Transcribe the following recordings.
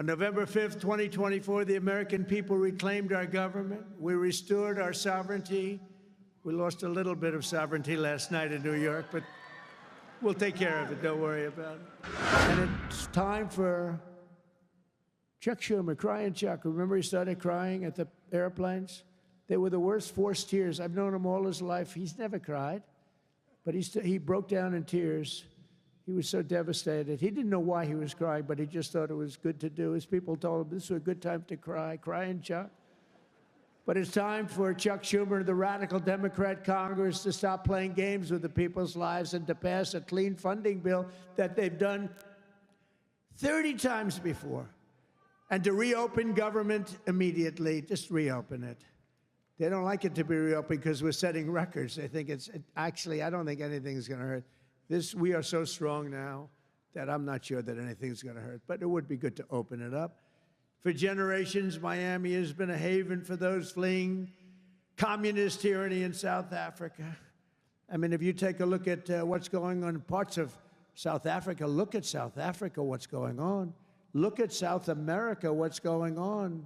On November 5th, 2024, the American people reclaimed our government. We restored our sovereignty. We lost a little bit of sovereignty last night in New York, but we'll take care of it. Don't worry about it. And it's time for Chuck Schumer, crying Chuck. Remember he started crying at the airplanes? They were the worst forced tears. I've known him all his life. He's never cried, but he broke down in tears. He was so devastated. He didn't know why he was crying, but he just thought it was good to do. His people told him this was a good time to cry. Crying Chuck. But it's time for Chuck Schumer and the radical Democrat Congress to stop playing games with the people's lives and to pass a clean funding bill that they've done 30 times before. And to reopen government immediately. Just reopen it. They don't like it to be reopened because we're setting records. They think actually, I don't think anything's going to hurt. We are so strong now that I'm not sure that anything's going to hurt, but it would be good to open it up. For generations, Miami has been a haven for those fleeing communist tyranny in South Africa. I mean, if you take a look at what's going on in parts of South Africa, look at South Africa, what's going on. Look at South America, what's going on.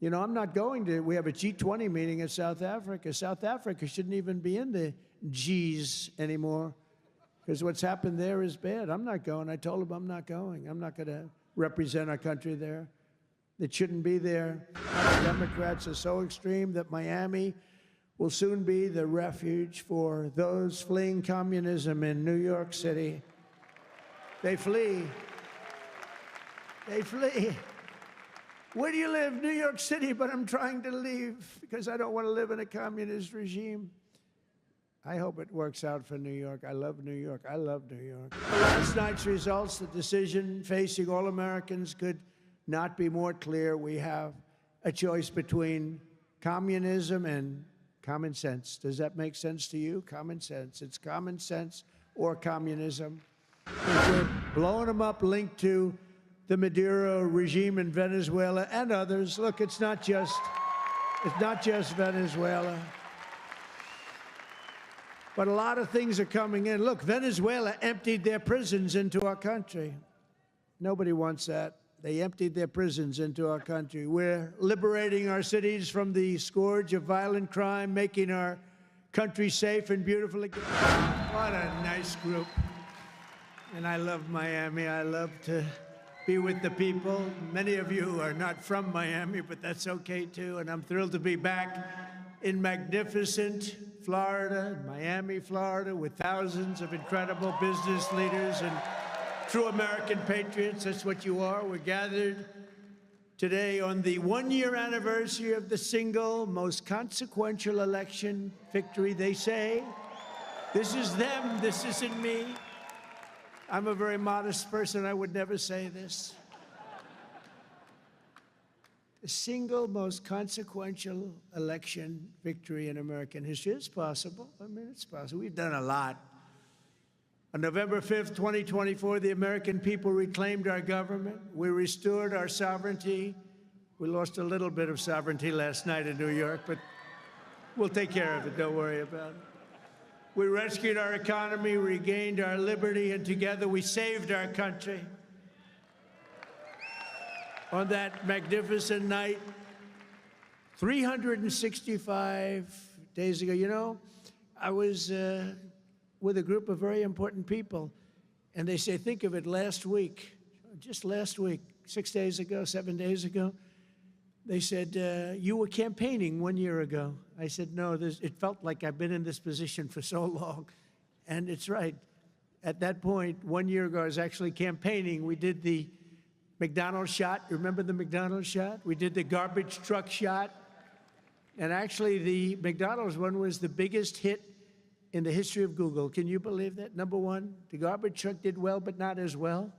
You know, I'm not going to, we have a G20 meeting in South Africa. South Africa shouldn't even be in the Gs anymore, because what's happened there is bad. I'm not going. I told him I'm not going. I'm not going to represent our country there. It shouldn't be there. The Democrats are so extreme that Miami will soon be the refuge for those fleeing communism in New York City. They flee. They flee. Where do you live? New York City, but I'm trying to leave because I don't want to live in a communist regime. I hope it works out for New York. I love New York. I love New York. Last night's results, the decision facing all Americans could not be more clear. We have a choice between communism and common sense. Does that make sense to you? Common sense. It's common sense or communism. We're blowing them up, linked to the Maduro regime in Venezuela and others. Look, it's not just Venezuela. But a lot of things are coming in. Look, Venezuela emptied their prisons into our country. Nobody wants that. They emptied their prisons into our country. We're liberating our cities from the scourge of violent crime, making our country safe and beautiful again. What a nice group. And I love Miami. I love to be with the people. Many of you are not from Miami, but that's okay too. And I'm thrilled to be back in magnificent Florida, Miami, Florida, with thousands of incredible business leaders and true American patriots. That's what you are. We're gathered today on the one-year anniversary of the single most consequential election victory. They say, this is them, this isn't me. I'm a very modest person. I would never say this. The single most consequential election victory in American history. It's possible. I mean, it's possible. We've done a lot. On November 5th, 2024, the American people reclaimed our government. We restored our sovereignty. We lost a little bit of sovereignty last night in New York, but we'll take care of it. Don't worry about it. We rescued our economy, regained our liberty, and together we saved our country. On that magnificent night, 365 days ago, you know, I was with a group of very important people, and they say, think of it, last week, just last week, 6 days ago, 7 days ago, they said, you were campaigning 1 year ago. I said, no, it felt like I've been in this position for so long. And it's right. At that point, 1 year ago, I was actually campaigning. We did the McDonald's shot. Remember the McDonald's shot? We did the garbage truck shot. And actually, the McDonald's one was the biggest hit in the history of Google. Can you believe that? Number one, the garbage truck did well, but not as well.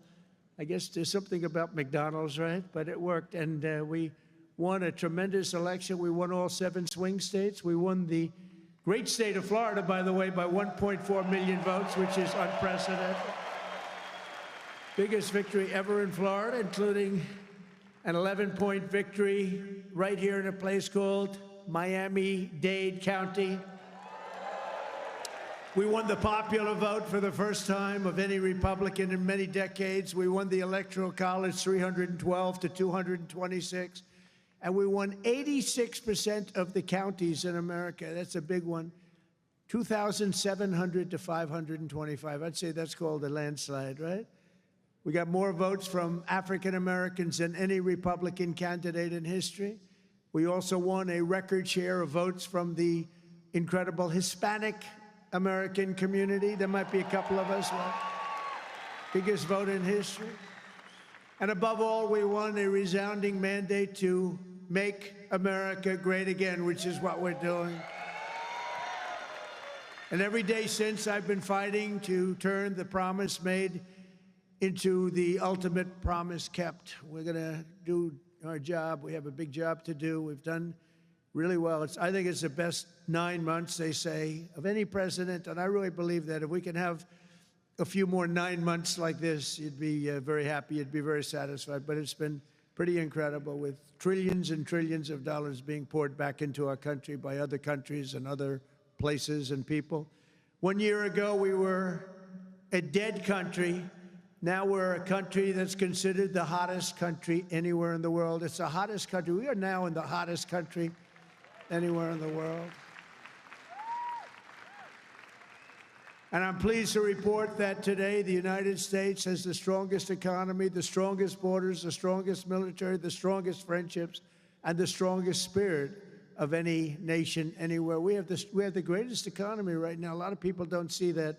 I guess there's something about McDonald's, right? But it worked, and we won a tremendous election. We won all 7 swing states. We won the great state of Florida, by the way, by 1.4 million votes, which is unprecedented. Biggest victory ever in Florida, including an 11-point victory right here in a place called Miami-Dade County. We won the popular vote for the first time of any Republican in many decades. We won the Electoral College 312 to 226. And we won 86% of the counties in America. That's a big one. 2,700 to 525. I'd say that's called a landslide, right? We got more votes from African Americans than any Republican candidate in history. We also won a record share of votes from the incredible Hispanic American community. There might be a couple of us, right? Biggest vote in history. And above all, we won a resounding mandate to make America great again, which is what we're doing. And every day since, I've been fighting to turn the promise made into the ultimate promise kept. We're going to do our job. We have a big job to do. We've done really well. I think it's the best 9 months, they say, of any president. And I really believe that if we can have a few more 9 months like this, you'd be very happy. You'd be very satisfied. But it's been pretty incredible, with trillions and trillions of dollars being poured back into our country by other countries and other places and people. 1 year ago, we were a dead country. Now we're a country that's considered the hottest country anywhere in the world. It's the hottest country. We are now in the hottest country anywhere in the world. And I'm pleased to report that today the United States has the strongest economy, the strongest borders, the strongest military, the strongest friendships, and the strongest spirit of any nation anywhere. We have the greatest economy right now. A lot of people don't see that.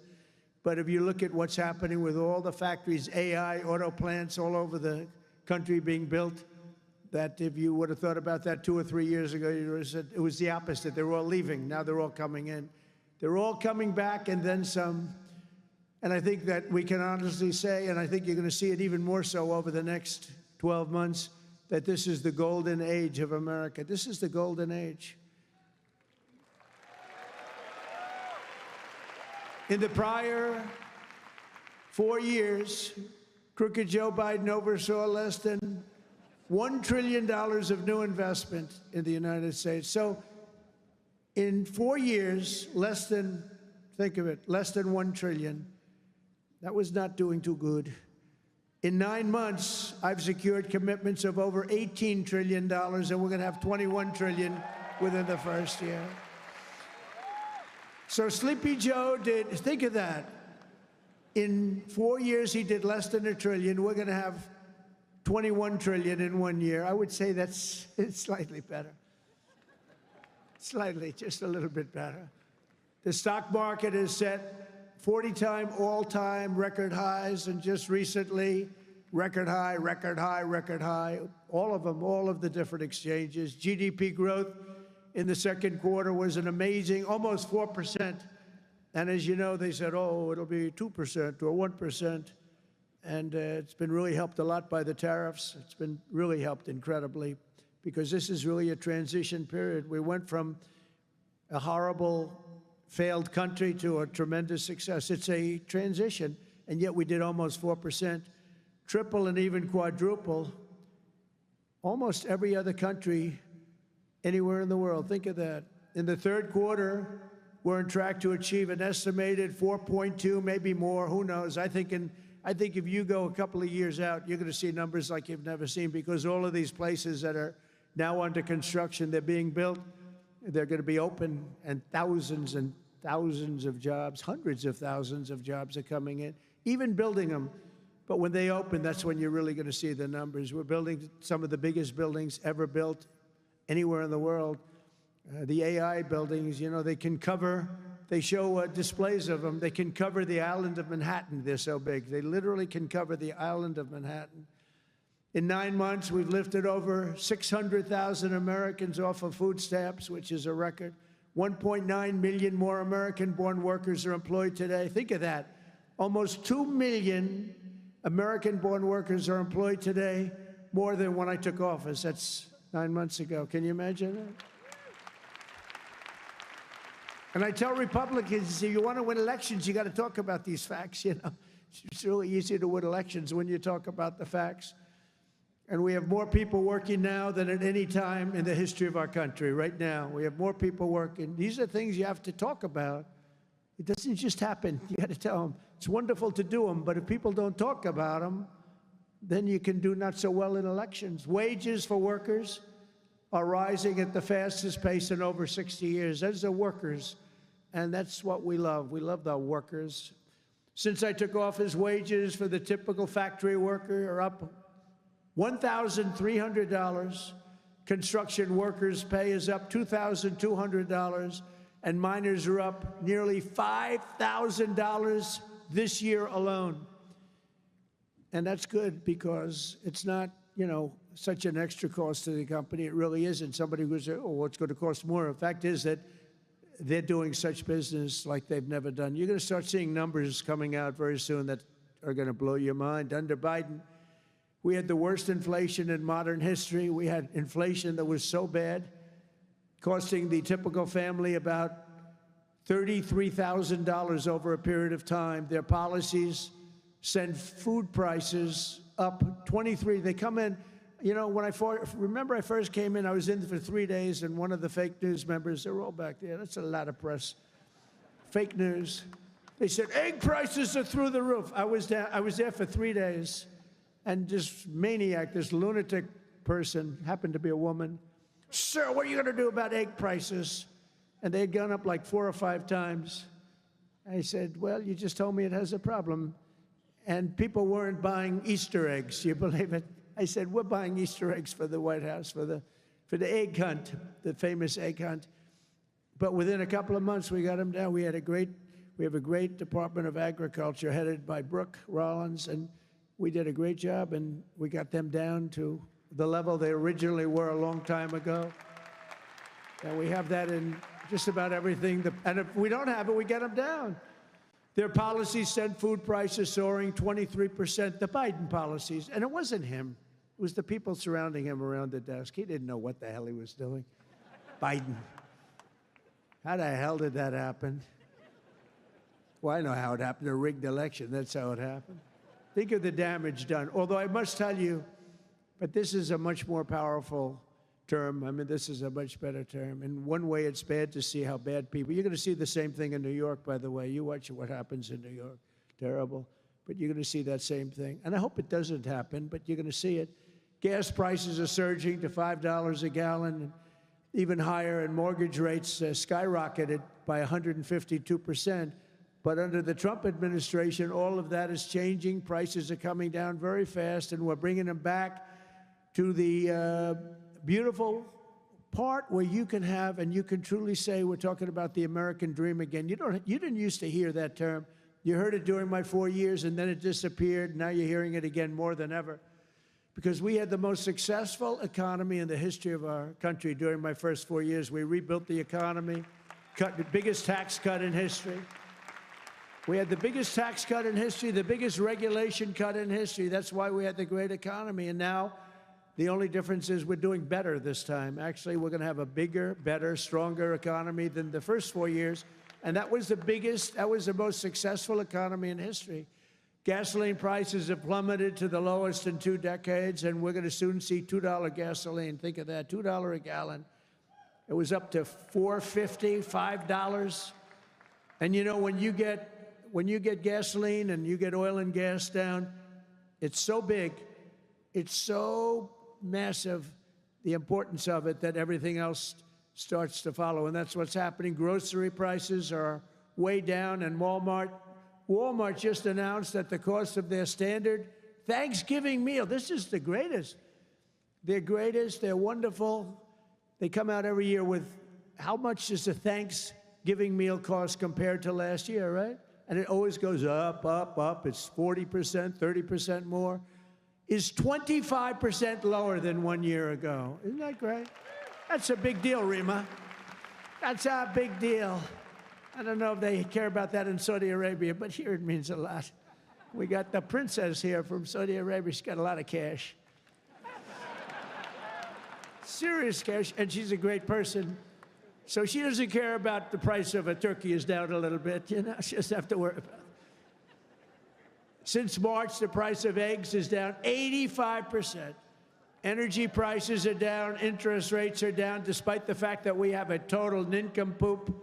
But if you look at what's happening with all the factories, AI, auto plants all over the country being built, that if you would have thought about that 2 or 3 years ago, you would have said it was the opposite. They were all leaving. Now they're all coming in. They're all coming back and then some. And I think that we can honestly say, and I think you're going to see it even more so over the next 12 months, that this is the golden age of America. This is the golden age. In the prior 4 years, crooked Joe Biden oversaw less than $1 trillion of new investment in the United States. So in 4 years, less than, think of it, less than 1 trillion. That was not doing too good. In 9 months, I've secured commitments of over $18 trillion, and we're going to have $21 trillion within the first year. So Sleepy Joe did, think of that. In 4 years, he did less than $1 trillion. We're going to have $21 trillion in 1 year. I would say it's slightly better. Slightly, just a little bit better. The stock market is set 40-time all-time record highs, and just recently, record high, record high, record high. All of them, all of the different exchanges. GDP growth in the second quarter was an amazing, almost 4%. And as you know, they said, oh, it'll be 2% or 1%. And it's been really helped a lot by the tariffs. It's been really helped incredibly, because this is really a transition period. We went from a horrible, failed country to a tremendous success. It's a transition, and yet we did almost 4%, triple and even quadruple almost every other country anywhere in the world. Think of that. In the third quarter, we're on track to achieve an estimated 4.2, maybe more, who knows. I think if you go a couple of years out, you're going to see numbers like you've never seen, because all of these places that are now under construction, they're being built, they're going to be open, and thousands of jobs, hundreds of thousands of jobs are coming in, even building them. But when they open, that's when you're really going to see the numbers. We're building some of the biggest buildings ever built anywhere in the world. The AI buildings, you know, they can cover, they show displays of them. They can cover the island of Manhattan. They're so big. They literally can cover the island of Manhattan. In 9 months, we've lifted over 600,000 Americans off of food stamps, which is a record. 1.9 million more American-born workers are employed today. Think of that. Almost 2 million American-born workers are employed today, more than when I took office. That's 9 months ago. Can you imagine that? And I tell Republicans, if you want to win elections, you got to talk about these facts, you know. It's really easy to win elections when you talk about the facts. And we have more people working now than at any time in the history of our country. Right now, we have more people working. These are things you have to talk about. It doesn't just happen. You got to tell them. It's wonderful to do them, but if people don't talk about them, then you can do not so well in elections. Wages for workers are rising at the fastest pace in over 60 years. Those are workers, and that's what we love. We love the workers. Since I took office, wages for the typical factory worker are up $1,300. Construction workers' pay is up $2,200, and miners are up nearly $5,000 this year alone. And that's good because it's not, such an extra cost to the company. It really isn't. Somebody would say, oh, what's going to cost more? The fact is that they're doing such business like they've never done. You're going to start seeing numbers coming out very soon that are going to blow your mind. Under Biden, we had the worst inflation in modern history. We had inflation that was so bad, costing the typical family about $33,000 over a period of time. Their policies send food prices up 23. They come in, when I first came in, I was in for 3 days, and one of the fake news members, they're all back there. That's a lot of press. Fake news. They said, egg prices are through the roof. I was there for 3 days, and this maniac, this lunatic person, happened to be a woman. Sir, what are you going to do about egg prices? And they had gone up like 4 or 5 times. I said, well, you just told me it has a problem. And people weren't buying Easter eggs. You believe it? I said, we're buying Easter eggs for the White House, for the egg hunt, the famous egg hunt. But within a couple of months, we got them down. We have a great Department of Agriculture headed by Brooke Rollins, and we did a great job, and we got them down to the level they originally were a long time ago. And we have that in just about everything. And if we don't have it, we get them down. Their policies sent food prices soaring 23%, the Biden policies. And it wasn't him. It was the people surrounding him around the desk. He didn't know what the hell he was doing. Biden. How the hell did that happen? Well, I know how it happened. A rigged election. That's how it happened. Think of the damage done. Although I must tell you, but this is a much more powerful term. I mean, this is a much better term. In one way, it's bad to see how bad people... You're going to see the same thing in New York, by the way. You watch what happens in New York. Terrible. But you're going to see that same thing. And I hope it doesn't happen, but you're going to see it. Gas prices are surging to $5 a gallon, even higher, and mortgage rates skyrocketed by 152%. But under the Trump administration, all of that is changing. Prices are coming down very fast, and we're bringing them back to the beautiful part where you can have, and you can truly say, we're talking about the American dream again. You didn't used to hear that term. You heard it during my 4 years, and then it disappeared. Now you're hearing it again more than ever. Because we had the most successful economy in the history of our country during my first 4 years. We rebuilt the economy, cut the biggest tax cut in history. We had the biggest tax cut in history, the biggest regulation cut in history. That's why we had the great economy. And now the only difference is we're doing better this time. Actually, we're going to have a bigger, better, stronger economy than the first 4 years. And that was the most successful economy in history. Gasoline prices have plummeted to the lowest in 2 decades, and we're going to soon see $2 gasoline. Think of that, $2 a gallon. It was up to $4.50, $5. And when you get gasoline and you get oil and gas down, it's so big, it's so massive, the importance of it, that everything else starts to follow. And that's what's happening. Grocery prices are way down, and Walmart just announced that the cost of their standard Thanksgiving meal, this is the greatest. They're greatest, they're wonderful. They come out every year with how much does a Thanksgiving meal cost compared to last year, right? And it always goes up, up, up. It's 40%, 30% more. Is 25% lower than 1 year ago. Isn't that great? That's a big deal, Rima. That's a big deal. I don't know if they care about that in Saudi Arabia, but here it means a lot. We got the princess here from Saudi Arabia. She's got a lot of cash. Serious cash, and she's a great person. So she doesn't care about the price of a turkey is down a little bit. She doesn't have to worry about it. Since March, the price of eggs is down 85%. Energy prices are down, interest rates are down, despite the fact that we have a total nincompoop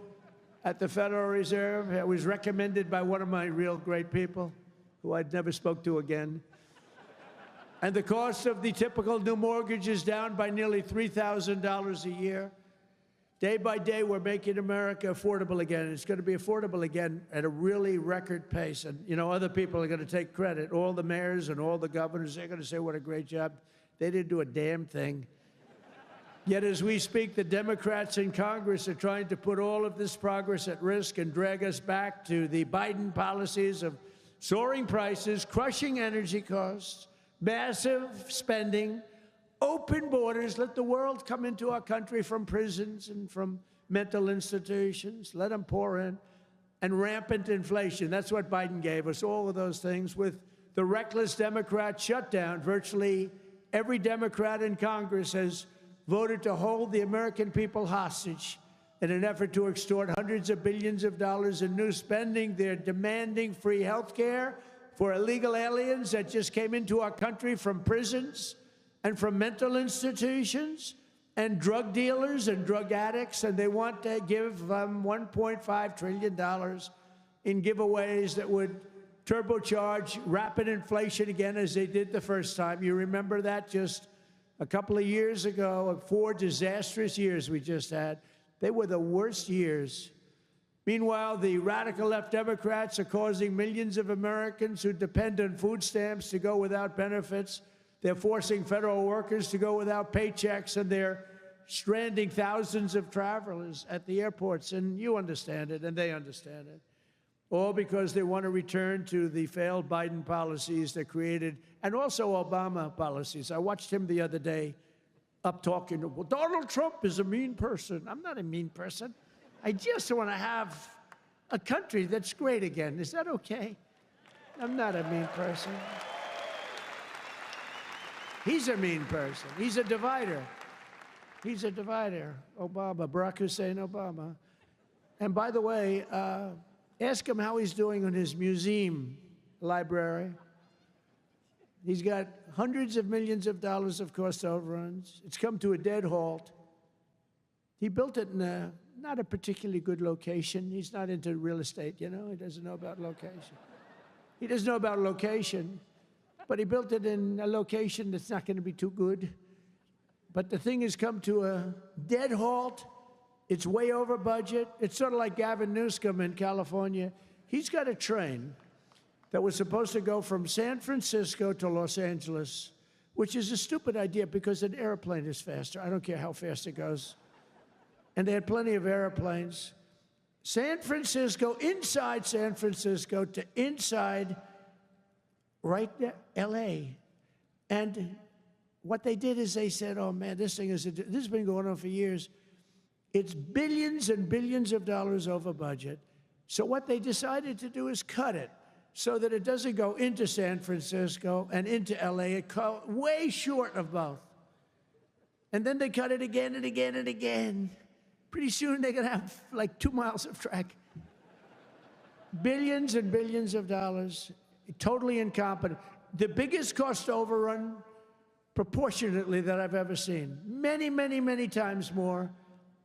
at the Federal Reserve. It was recommended by one of my real great people, who I'd never spoke to again. And the cost of the typical new mortgage is down by nearly $3,000 a year. Day by day, we're making America affordable again. It's going to be affordable again at a really record pace. And, you know, other people are going to take credit. All the mayors and all the governors, they're going to say what a great job. They didn't do a damn thing. Yet as we speak, the Democrats in Congress are trying to put all of this progress at risk and drag us back to the Biden policies of soaring prices, crushing energy costs, massive spending, open borders, let the world come into our country from prisons and from mental institutions, let them pour in, and rampant inflation. That's what Biden gave us, all of those things. With the reckless Democrat shutdown, virtually every Democrat in Congress has voted to hold the American people hostage in an effort to extort hundreds of billions of dollars in new spending. They're demanding free health care for illegal aliens that just came into our country from prisons and from mental institutions, and drug dealers and drug addicts, and they want to give $1.5 trillion in giveaways that would turbocharge rapid inflation again, as they did the first time. You remember that just a couple of years ago, 4 disastrous years we just had. They were the worst years. Meanwhile, the radical left Democrats are causing millions of Americans who depend on food stamps to go without benefits. They're forcing federal workers to go without paychecks, and they're stranding thousands of travelers at the airports. And you understand it, and they understand it. All because they want to return to the failed Biden policies that created, and also Obama policies. I watched him the other day up talking, well, Donald Trump is a mean person. I'm not a mean person. I just want to have a country that's great again. Is that okay? I'm not a mean person. He's a mean person. He's a divider. He's a divider. Obama, Barack Hussein Obama. And by the way, ask him how he's doing on his museum library. He's got hundreds of millions of dollars of cost overruns. It's come to a dead halt. He built it in not a particularly good location. He's not into real estate, you know. He doesn't know about location. He doesn't know about location. But he built it in a location that's not going to be too good. But the thing has come to a dead halt. It's way over budget. It's sort of like Gavin Newsom in California. He's got a train that was supposed to go from San Francisco to Los Angeles, which is a stupid idea because an airplane is faster. I don't care how fast it goes. And they had plenty of airplanes. San Francisco, inside San Francisco to inside right there, L.A. And what they did is they said, oh, man, this has been going on for years. It's billions and billions of dollars over budget. So what they decided to do is cut it so that it doesn't go into San Francisco and into L.A. It cut way short of both. And then they cut it again and again and again. Pretty soon they're going to have like 2 miles of track. Billions and billions of dollars. Totally incompetent. The biggest cost overrun proportionately that I've ever seen. Many, many, many times more.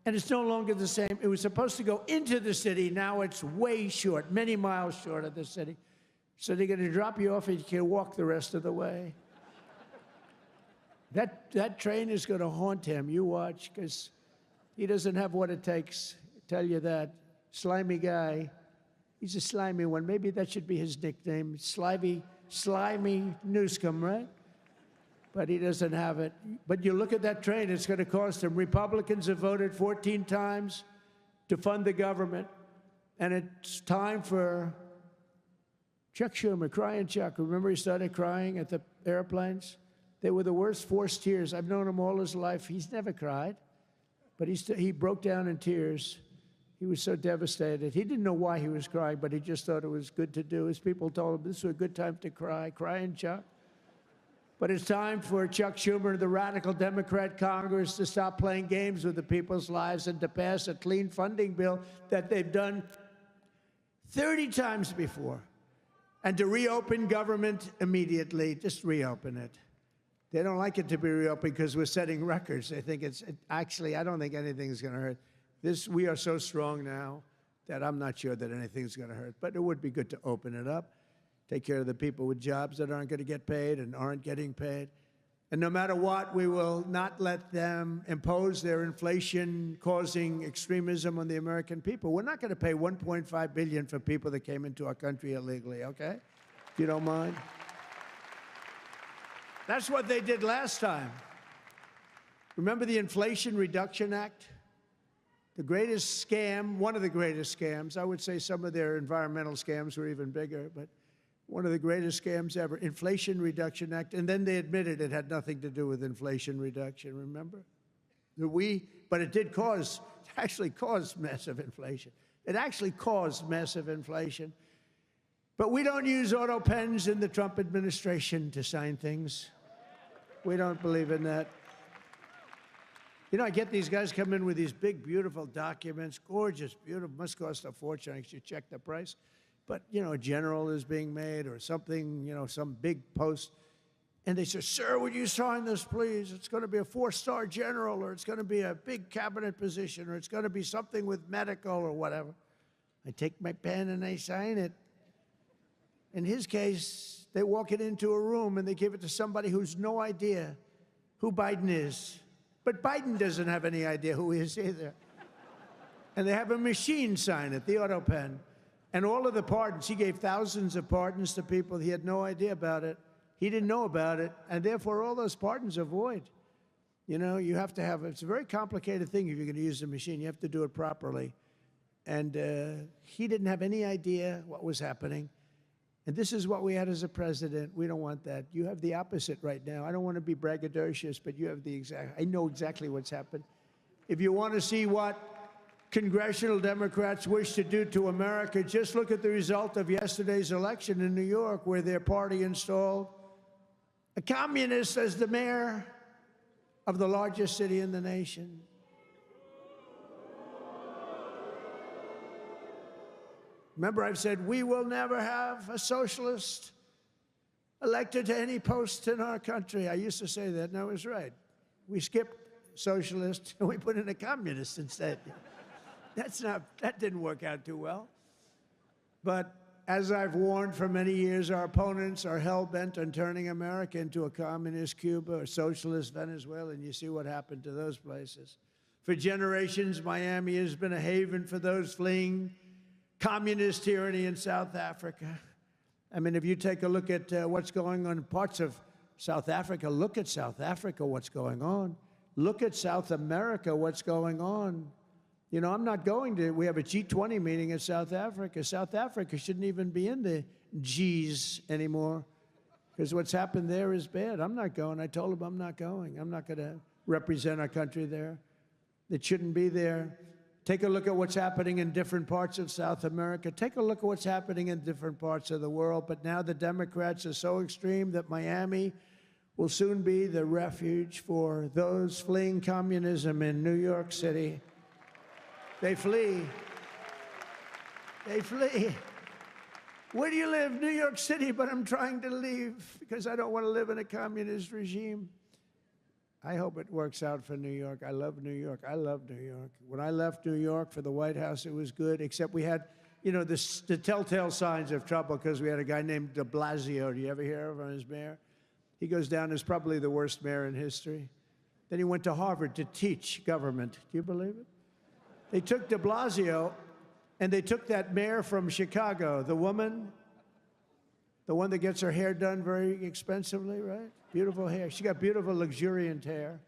And it's no longer the same. It was supposed to go into the city. Now it's way short, many miles short of the city. So they're going to drop you off and you can walk the rest of the way. That train is going to haunt him. You watch, because he doesn't have what it takes. I tell you that. Slimy guy. He's a slimy one. Maybe that should be his nickname. Slimy Newsom, right? But he doesn't have it. But you look at that train, it's going to cost him. Republicans have voted 14 times to fund the government. And it's time for Chuck Schumer, crying Chuck. Remember he started crying at the airplanes? They were the worst forced tears. I've known him all his life. He's never cried. But he broke down in tears. He was so devastated. He didn't know why he was crying, but he just thought it was good to do. His people told him this was a good time to cry. Crying Chuck. But it's time for Chuck Schumer and the radical Democrat Congress to stop playing games with the people's lives and to pass a clean funding bill that they've done 30 times before. And to reopen government immediately. Just reopen it. They don't like it to be reopened because we're setting records. They think actually, I don't think anything's going to hurt. We are so strong now. that I'm not sure that anything's going to hurt. But it would be good to open it up, take care of the people with jobs that aren't going to get paid and aren't getting paid. And no matter what, we will not let them impose their inflation-causing extremism on the American people. We're not going to pay $1.5 billion for people that came into our country illegally, okay? If you don't mind. That's what they did last time. Remember the Inflation Reduction Act? The greatest scam, one of the greatest scams. I would say some of their environmental scams were even bigger, but one of the greatest scams ever, Inflation Reduction Act. And then they admitted it had nothing to do with inflation reduction, remember? But it did actually caused massive inflation. It actually caused massive inflation. But we don't use auto pens in the Trump administration to sign things. We don't believe in that. You know, I get these guys come in with these big, beautiful documents, gorgeous, beautiful, must cost a fortune. I should check the price. But, you know, a general is being made or something, you know, some big post. And they say, sir, would you sign this, please? It's going to be a 4-star general, or it's going to be a big cabinet position, or it's going to be something with medical or whatever. I take my pen and I sign it. In his case, they walk it into a room and they give it to somebody who's no idea who Biden is. But Biden doesn't have any idea who he is either. And they have a machine sign it, the auto pen. And all of the pardons, he gave thousands of pardons to people. He had no idea about it. He didn't know about it. And therefore, all those pardons are void. You know, you have to have, it's a very complicated thing if you're going to use the machine. You have to do it properly. And he didn't have any idea what was happening. And this is what we had as a president. We don't want that. You have the opposite right now. I don't want to be braggadocious, but you have the exact, I know exactly what's happened. If you want to see what congressional Democrats wish to do to America, just look at the result of yesterday's election in New York, where their party installed a communist as the mayor of the largest city in the nation. Remember, I've said we will never have a socialist elected to any post in our country. I used to say that, and I was right. We skipped socialist and we put in a communist instead. That didn't work out too well. But as I've warned for many years, our opponents are hell-bent on turning America into a communist Cuba or socialist Venezuela, and you see what happened to those places. For generations, Miami has been a haven for those fleeing communist tyranny in South Africa. I mean, if you take a look at what's going on in parts of South Africa, look at South Africa, what's going on. Look at South America, what's going on. You know, I'm not going to, we have a G20 meeting in South Africa. South Africa shouldn't even be in the Gs anymore, because what's happened there is bad. I'm not going. I told them I'm not going. I'm not going to represent our country there. It shouldn't be there. Take a look at what's happening in different parts of South America. Take a look at what's happening in different parts of the world. But now the Democrats are so extreme that Miami will soon be the refuge for those fleeing communism in New York City. They flee. They flee. Where do you live? New York City, but I'm trying to leave because I don't want to live in a communist regime. I hope it works out for New York. I love New York. I love New York. When I left New York for the White House, it was good, except we had, you know, the telltale signs of trouble because we had a guy named de Blasio. Do you ever hear of him as mayor? He goes down as probably the worst mayor in history. Then he went to Harvard to teach government. Do you believe it? They took de Blasio, and they took that mayor from Chicago, the woman, the one that gets her hair done very expensively, right? Beautiful hair. She got beautiful, luxuriant hair.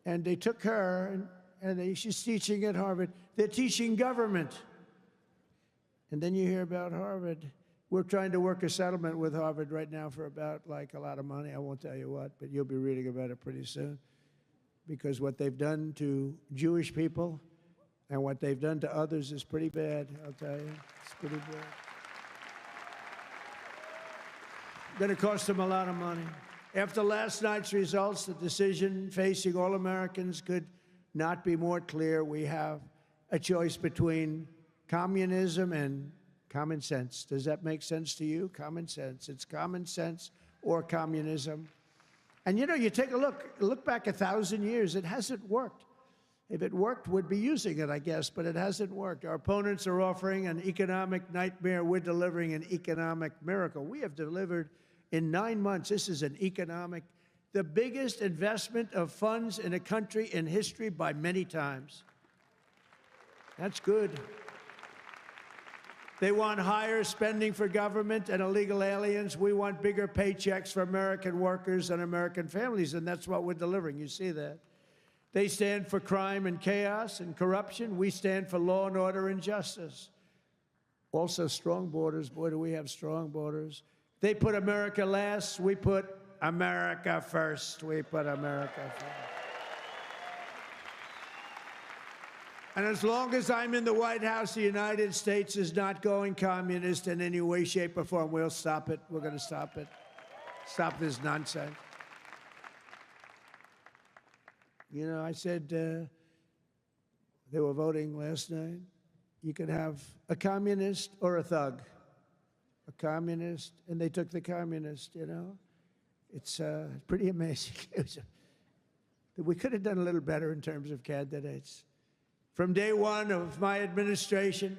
And they took her, and she's teaching at Harvard. They're teaching government. And then you hear about Harvard. We're trying to work a settlement with Harvard right now for about, like, a lot of money. I won't tell you what, but you'll be reading about it pretty soon. Because what they've done to Jewish people and what they've done to others is pretty bad, I'll tell you. It's pretty bad. Going to cost them a lot of money. After last night's results, the decision facing all Americans could not be more clear. We have a choice between communism and common sense. Does that make sense to you? Common sense. It's common sense or communism. And, you know, you take a look back 1,000 years, it hasn't worked. If it worked, we'd be using it, I guess, but it hasn't worked. Our opponents are offering an economic nightmare. We're delivering an economic miracle. We have delivered in 9 months, this is the biggest investment of funds in a country in history by many times. That's good. They want higher spending for government and illegal aliens. We want bigger paychecks for American workers and American families, and that's what we're delivering. You see that. They stand for crime and chaos and corruption. We stand for law and order and justice. Also, strong borders. Boy, do we have strong borders. They put America last. We put America first. We put America first. And as long as I'm in the White House, the United States is not going communist in any way, shape, or form. We'll stop it. We're going to stop it. Stop this nonsense. You know, I said they were voting last night. You could have a communist or a thug. A communist, and they took the communist, you know. It's pretty amazing. We could have done a little better in terms of candidates. From day one of my administration,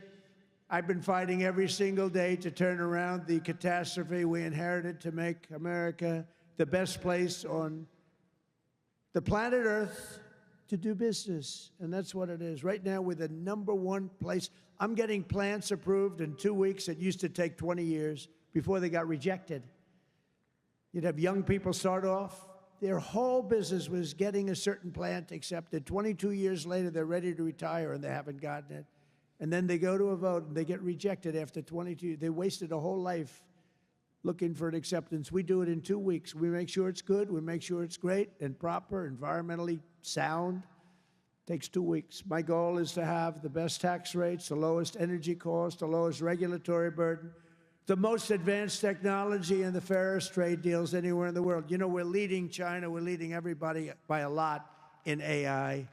I've been fighting every single day to turn around the catastrophe we inherited to make America the best place on the planet Earth to do business, and that's what it is. Right now, we're the #1 place. I'm getting plants approved in 2 weeks. It used to take 20 years before they got rejected. You'd have young people start off. Their whole business was getting a certain plant accepted. 22 years later, they're ready to retire, and they haven't gotten it. And then they go to a vote, and they get rejected after 22. They wasted a whole life looking for an acceptance. We do it in 2 weeks. We make sure it's good. We make sure it's great and proper, environmentally sound. Takes 2 weeks. My goal is to have the best tax rates, the lowest energy cost, the lowest regulatory burden, the most advanced technology, and the fairest trade deals anywhere in the world. You know, we're leading China. We're leading everybody by a lot in AI.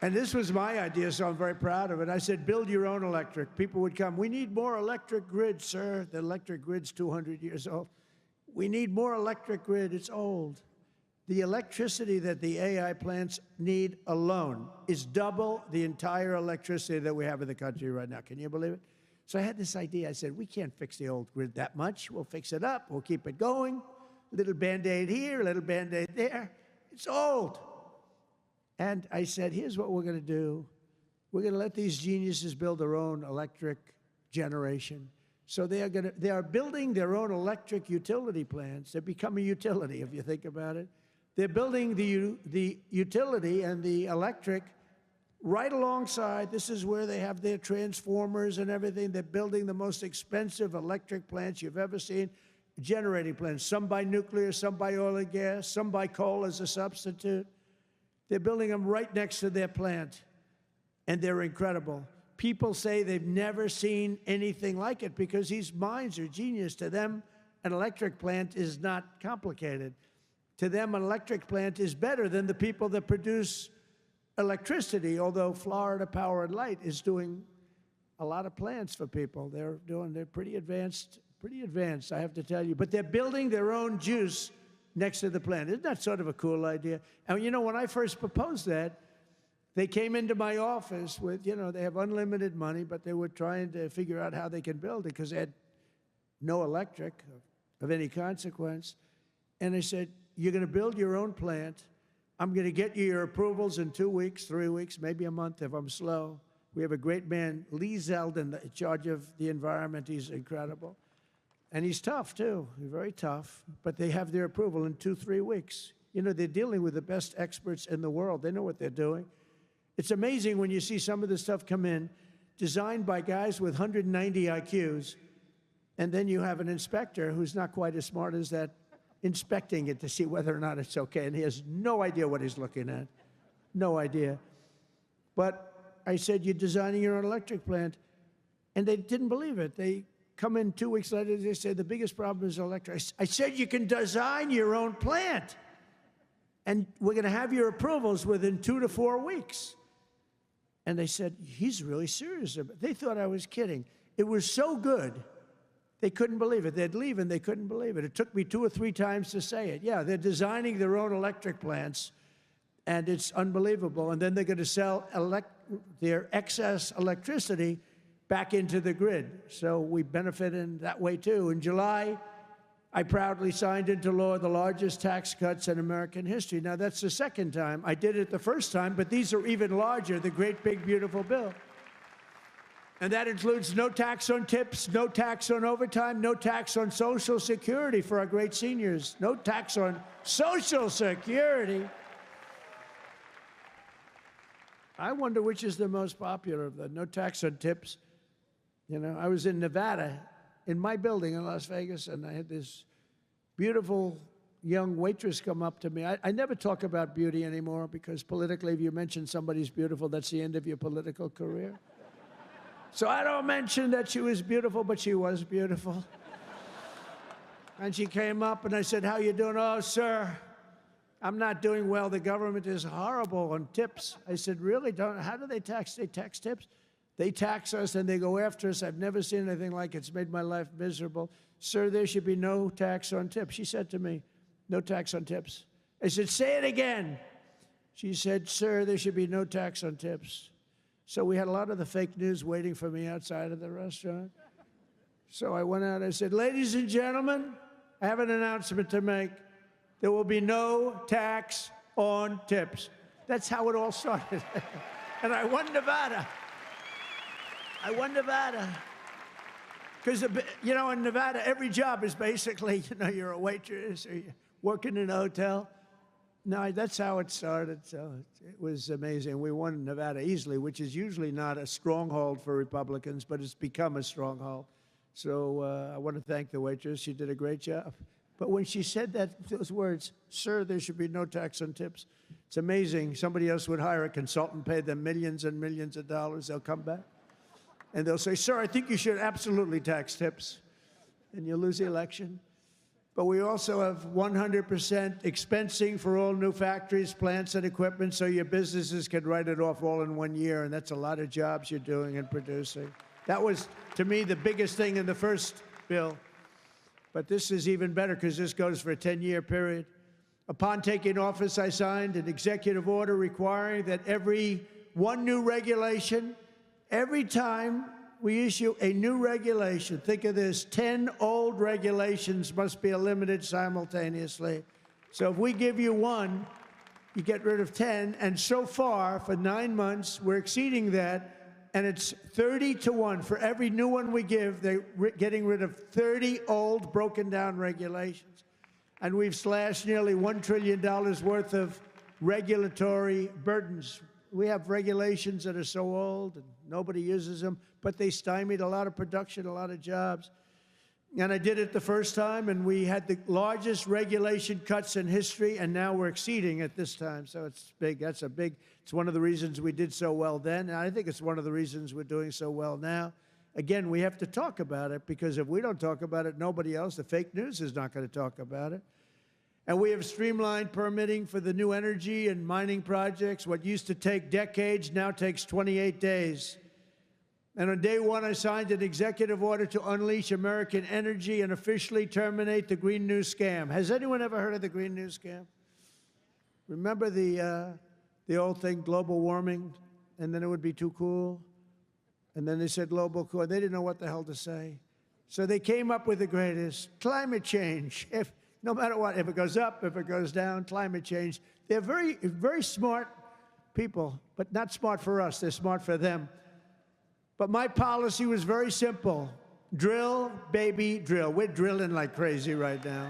And this was my idea, so I'm very proud of it. I said, build your own electric. People would come. We need more electric grid, sir. The electric grid's 200 years old. We need more electric grid. It's old. The electricity that the AI plants need alone is double the entire electricity that we have in the country right now. Can you believe it? So I had this idea. I said, we can't fix the old grid that much. We'll fix it up. We'll keep it going. A little Band-Aid here, a little Band-Aid there. It's old. And I said, here's what we're going to do. We're going to let these geniuses build their own electric generation. So they are building their own electric utility plants. They become a utility, if you think about it. They're building the utility and the electric right alongside. This is where they have their transformers and everything. They're building the most expensive electric plants you've ever seen, generating plants, some by nuclear, some by oil and gas, some by coal as a substitute. They're building them right next to their plant, and they're incredible. People say they've never seen anything like it because these minds are genius. To them, an electric plant is not complicated. To them, an electric plant is better than the people that produce electricity, although Florida Power and Light is doing a lot of plants for people. They're pretty advanced, I have to tell you. But they're building their own juice next to the plant. Isn't that sort of a cool idea? And you know, when I first proposed that, they came into my office with, you know, they have unlimited money, but they were trying to figure out how they can build it because they had no electric of any consequence. And I said, you're going to build your own plant. I'm going to get you your approvals in 2 weeks, 3 weeks, maybe a month if I'm slow. We have a great man, Lee Zeldin, in charge of the environment. He's incredible. And he's tough, too. He's very tough. But they have their approval in 2-3 weeks. You know, they're dealing with the best experts in the world. They know what they're doing. It's amazing when you see some of the stuff come in, designed by guys with 190 IQs, and then you have an inspector who's not quite as smart as that, inspecting it to see whether or not it's okay, and he has no idea what he's looking at. No idea. But I said, you're designing your own electric plant, and they didn't believe it. They come in 2 weeks later, they say, the biggest problem is electric. I said, you can design your own plant, and we're going to have your approvals within 2 to 4 weeks. And they said, he's really serious about it. They thought I was kidding. It was so good. They couldn't believe it. They'd leave and they couldn't believe it. It took me 2 or 3 times to say it. Yeah, they're designing their own electric plants, and it's unbelievable. And then they're going to sell their excess electricity back into the grid. So we benefit in that way, too. In July, I proudly signed into law the largest tax cuts in American history. Now, that's the second time. I did it the first time, but these are even larger, the great, big, beautiful bill. And that includes no tax on tips, no tax on overtime, no tax on Social Security for our great seniors, no tax on Social Security. I wonder which is the most popular of the no tax on tips. You know, I was in Nevada, in my building in Las Vegas, and I had this beautiful young waitress come up to me. I never talk about beauty anymore because politically, if you mention somebody's beautiful, that's the end of your political career. So I don't mention that she was beautiful, but she was beautiful. And she came up and I said, "How you doing?" "Oh, sir, I'm not doing well. The government is horrible on tips." I said, "Really? How do they tax? They tax tips? They tax us and they go after us. I've never seen anything like it. It's made my life miserable." "Sir, there should be no tax on tips." She said to me, "No tax on tips." I said, "Say it again." She said, "Sir, there should be no tax on tips." So we had a lot of the fake news waiting for me outside of the restaurant. So I went out, I said, "Ladies and gentlemen, I have an announcement to make. There will be no tax on tips." That's how it all started. And I won Nevada. I won Nevada. Because, you know, in Nevada, every job is basically, you know, you're a waitress or you're working in a hotel. No, that's how it started. So it was amazing. We won Nevada easily, which is usually not a stronghold for Republicans, but it's become a stronghold. So I want to thank the waitress. She did a great job. But when she said those words, "Sir, there should be no tax on tips," it's amazing. Somebody else would hire a consultant, pay them millions and millions of dollars. They'll come back and they'll say, "Sir, I think you should absolutely tax tips," and you'll lose the election. But we also have 100% expensing for all new factories, plants, and equipment, so your businesses can write it off all in 1 year, and that's a lot of jobs you're doing and producing. That was, to me, the biggest thing in the first bill. But this is even better because this goes for a 10-year period. Upon taking office, I signed an executive order requiring that every new regulation, every time we issue a new regulation, think of this, 10 old regulations must be eliminated simultaneously. So if we give you one, you get rid of 10. And so far, for 9 months, we're exceeding that. And it's 30 to 1. For every new one we give, they're getting rid of 30 old, broken down regulations. And we've slashed nearly $1 trillion worth of regulatory burdens. We have regulations that are so old and nobody uses them, but they stymied a lot of production, a lot of jobs. And I did it the first time, and we had the largest regulation cuts in history, and now we're exceeding it this time. So it's big. It's one of the reasons we did so well then, and I think it's one of the reasons we're doing so well now. Again, we have to talk about it, because if we don't talk about it, nobody else, the fake news, is not going to talk about it. And we have streamlined permitting for the new energy and mining projects. What used to take decades now takes 28 days. And on day one, I signed an executive order to unleash American energy and officially terminate the Green New Scam. Has anyone ever heard of the Green New Scam? Remember the old thing, global warming, and then it would be too cool? And then they said global cool. They didn't know what the hell to say. So they came up with the greatest, climate change. No matter what, if it goes up, if it goes down, climate change. They're very, very smart people, but not smart for us. They're smart for them. But my policy was very simple. Drill, baby, drill. We're drilling like crazy right now.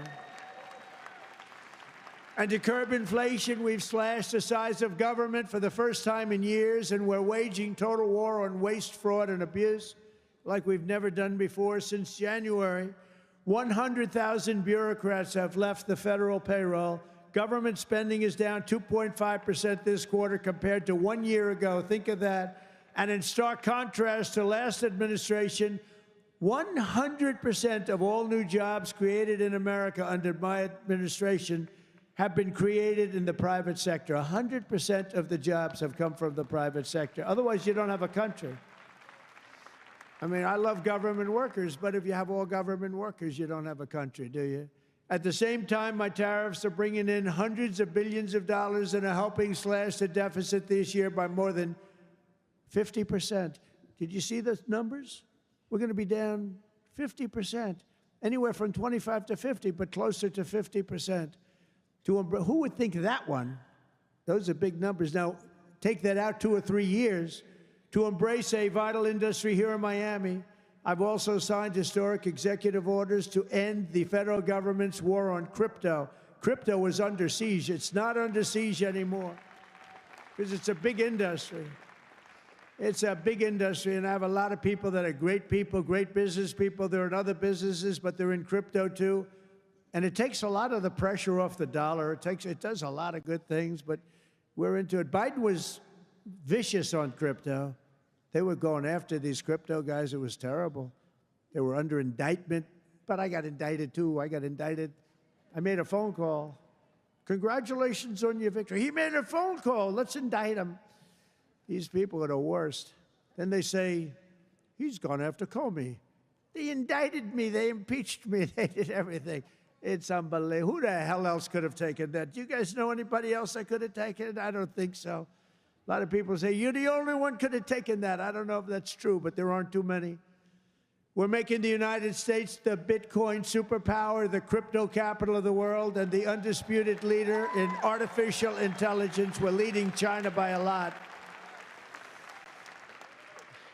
And to curb inflation, we've slashed the size of government for the first time in years, and we're waging total war on waste, fraud, and abuse like we've never done before. Since January, 100,000 bureaucrats have left the federal payroll. Government spending is down 2.5% this quarter compared to 1 year ago. Think of that. And in stark contrast to last administration, 100% of all new jobs created in America under my administration have been created in the private sector. 100% of the jobs have come from the private sector. Otherwise, you don't have a country. I mean, I love government workers, but if you have all government workers, you don't have a country, do you? At the same time, my tariffs are bringing in hundreds of billions of dollars and are helping slash the deficit this year by more than 50%. Did you see the numbers? We're going to be down 50%, anywhere from 25 to 50, but closer to 50%. Who would think that one? Those are big numbers. Now, take that out 2 or 3 years to embrace a vital industry here in Miami. I've also signed historic executive orders to end the federal government's war on crypto. Crypto is under siege. It's not under siege anymore because it's a big industry. It's a big industry, and I have a lot of people that are great people, great business people. They're in other businesses, but they're in crypto too. And it takes a lot of the pressure off the dollar. It does a lot of good things, but we're into it. Biden was vicious on crypto. They were going after these crypto guys. It was terrible. They were under indictment, but I got indicted too. I got indicted. I made a phone call. Congratulations on your victory. He made a phone call. Let's indict him. These people are the worst. Then they say, he's gone after Comey. They indicted me. They impeached me. They did everything. It's unbelievable. Who the hell else could have taken that? Do you guys know anybody else that could have taken it? I don't think so. A lot of people say, you're the only one could have taken that. I don't know if that's true, but there aren't too many. We're making the United States the Bitcoin superpower, the crypto capital of the world, and the undisputed leader in artificial intelligence. We're leading China by a lot.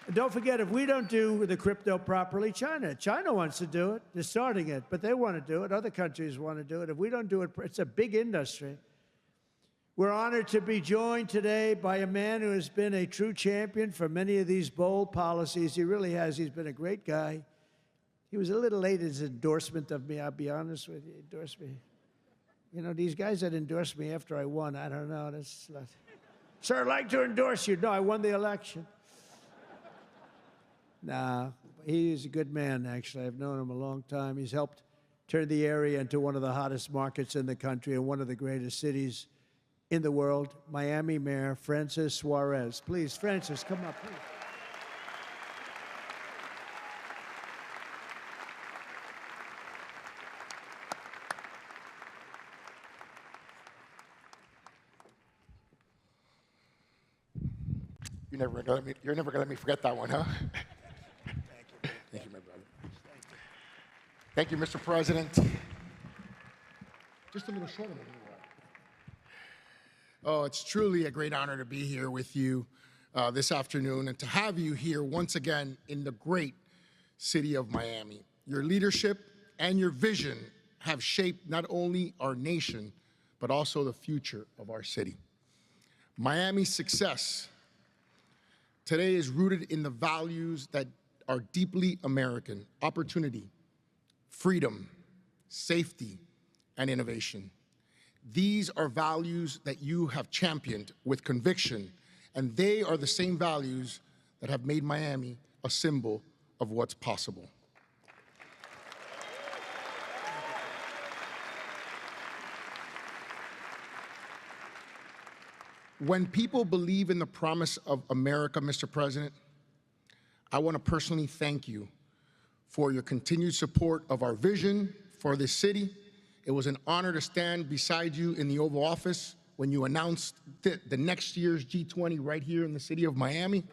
And don't forget, if we don't do the crypto properly, China wants to do it. They're starting it, but they want to do it. Other countries want to do it. If we don't do it, it's a big industry. We're honored to be joined today by a man who has been a true champion for many of these bold policies. He really has. He's been a great guy. He was a little late in his endorsement of me, I'll be honest with you. He endorsed me. You know, these guys that endorsed me after I won, I don't know. That's not... Sir, I'd like to endorse you. No, I won the election. No, he's a good man, actually. I've known him a long time. He's helped turn the area into one of the hottest markets in the country and one of the greatest cities in the world. Miami Mayor Francis Suarez. Please, Francis, come up, please. You're never gonna let me forget that one, huh? Thank you, my brother. Thank you, Mr. President. Just a little shorter than you were. Oh, it's truly a great honor to be here with you this afternoon and to have you here once again in the great city of Miami. Your leadership and your vision have shaped not only our nation, but also the future of our city. Miami's success today is rooted in the values that are deeply American: opportunity, freedom, safety, and innovation. These are values that you have championed with conviction, and they are the same values that have made Miami a symbol of what's possible. When people believe in the promise of America, Mr. President, I want to personally thank you for your continued support of our vision for this city. It was an honor to stand beside you in the Oval Office when you announced the next year's G20 right here in the city of Miami.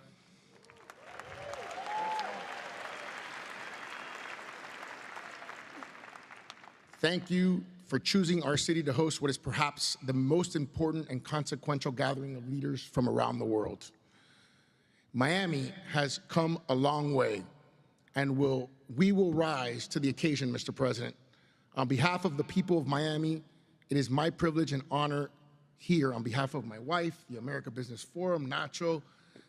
Thank you for choosing our city to host what is perhaps the most important and consequential gathering of leaders from around the world. Miami has come a long way, and we will rise to the occasion, Mr. President. On behalf of the people of Miami, it is my privilege and honor here, on behalf of my wife, the America Business Forum, Nacho,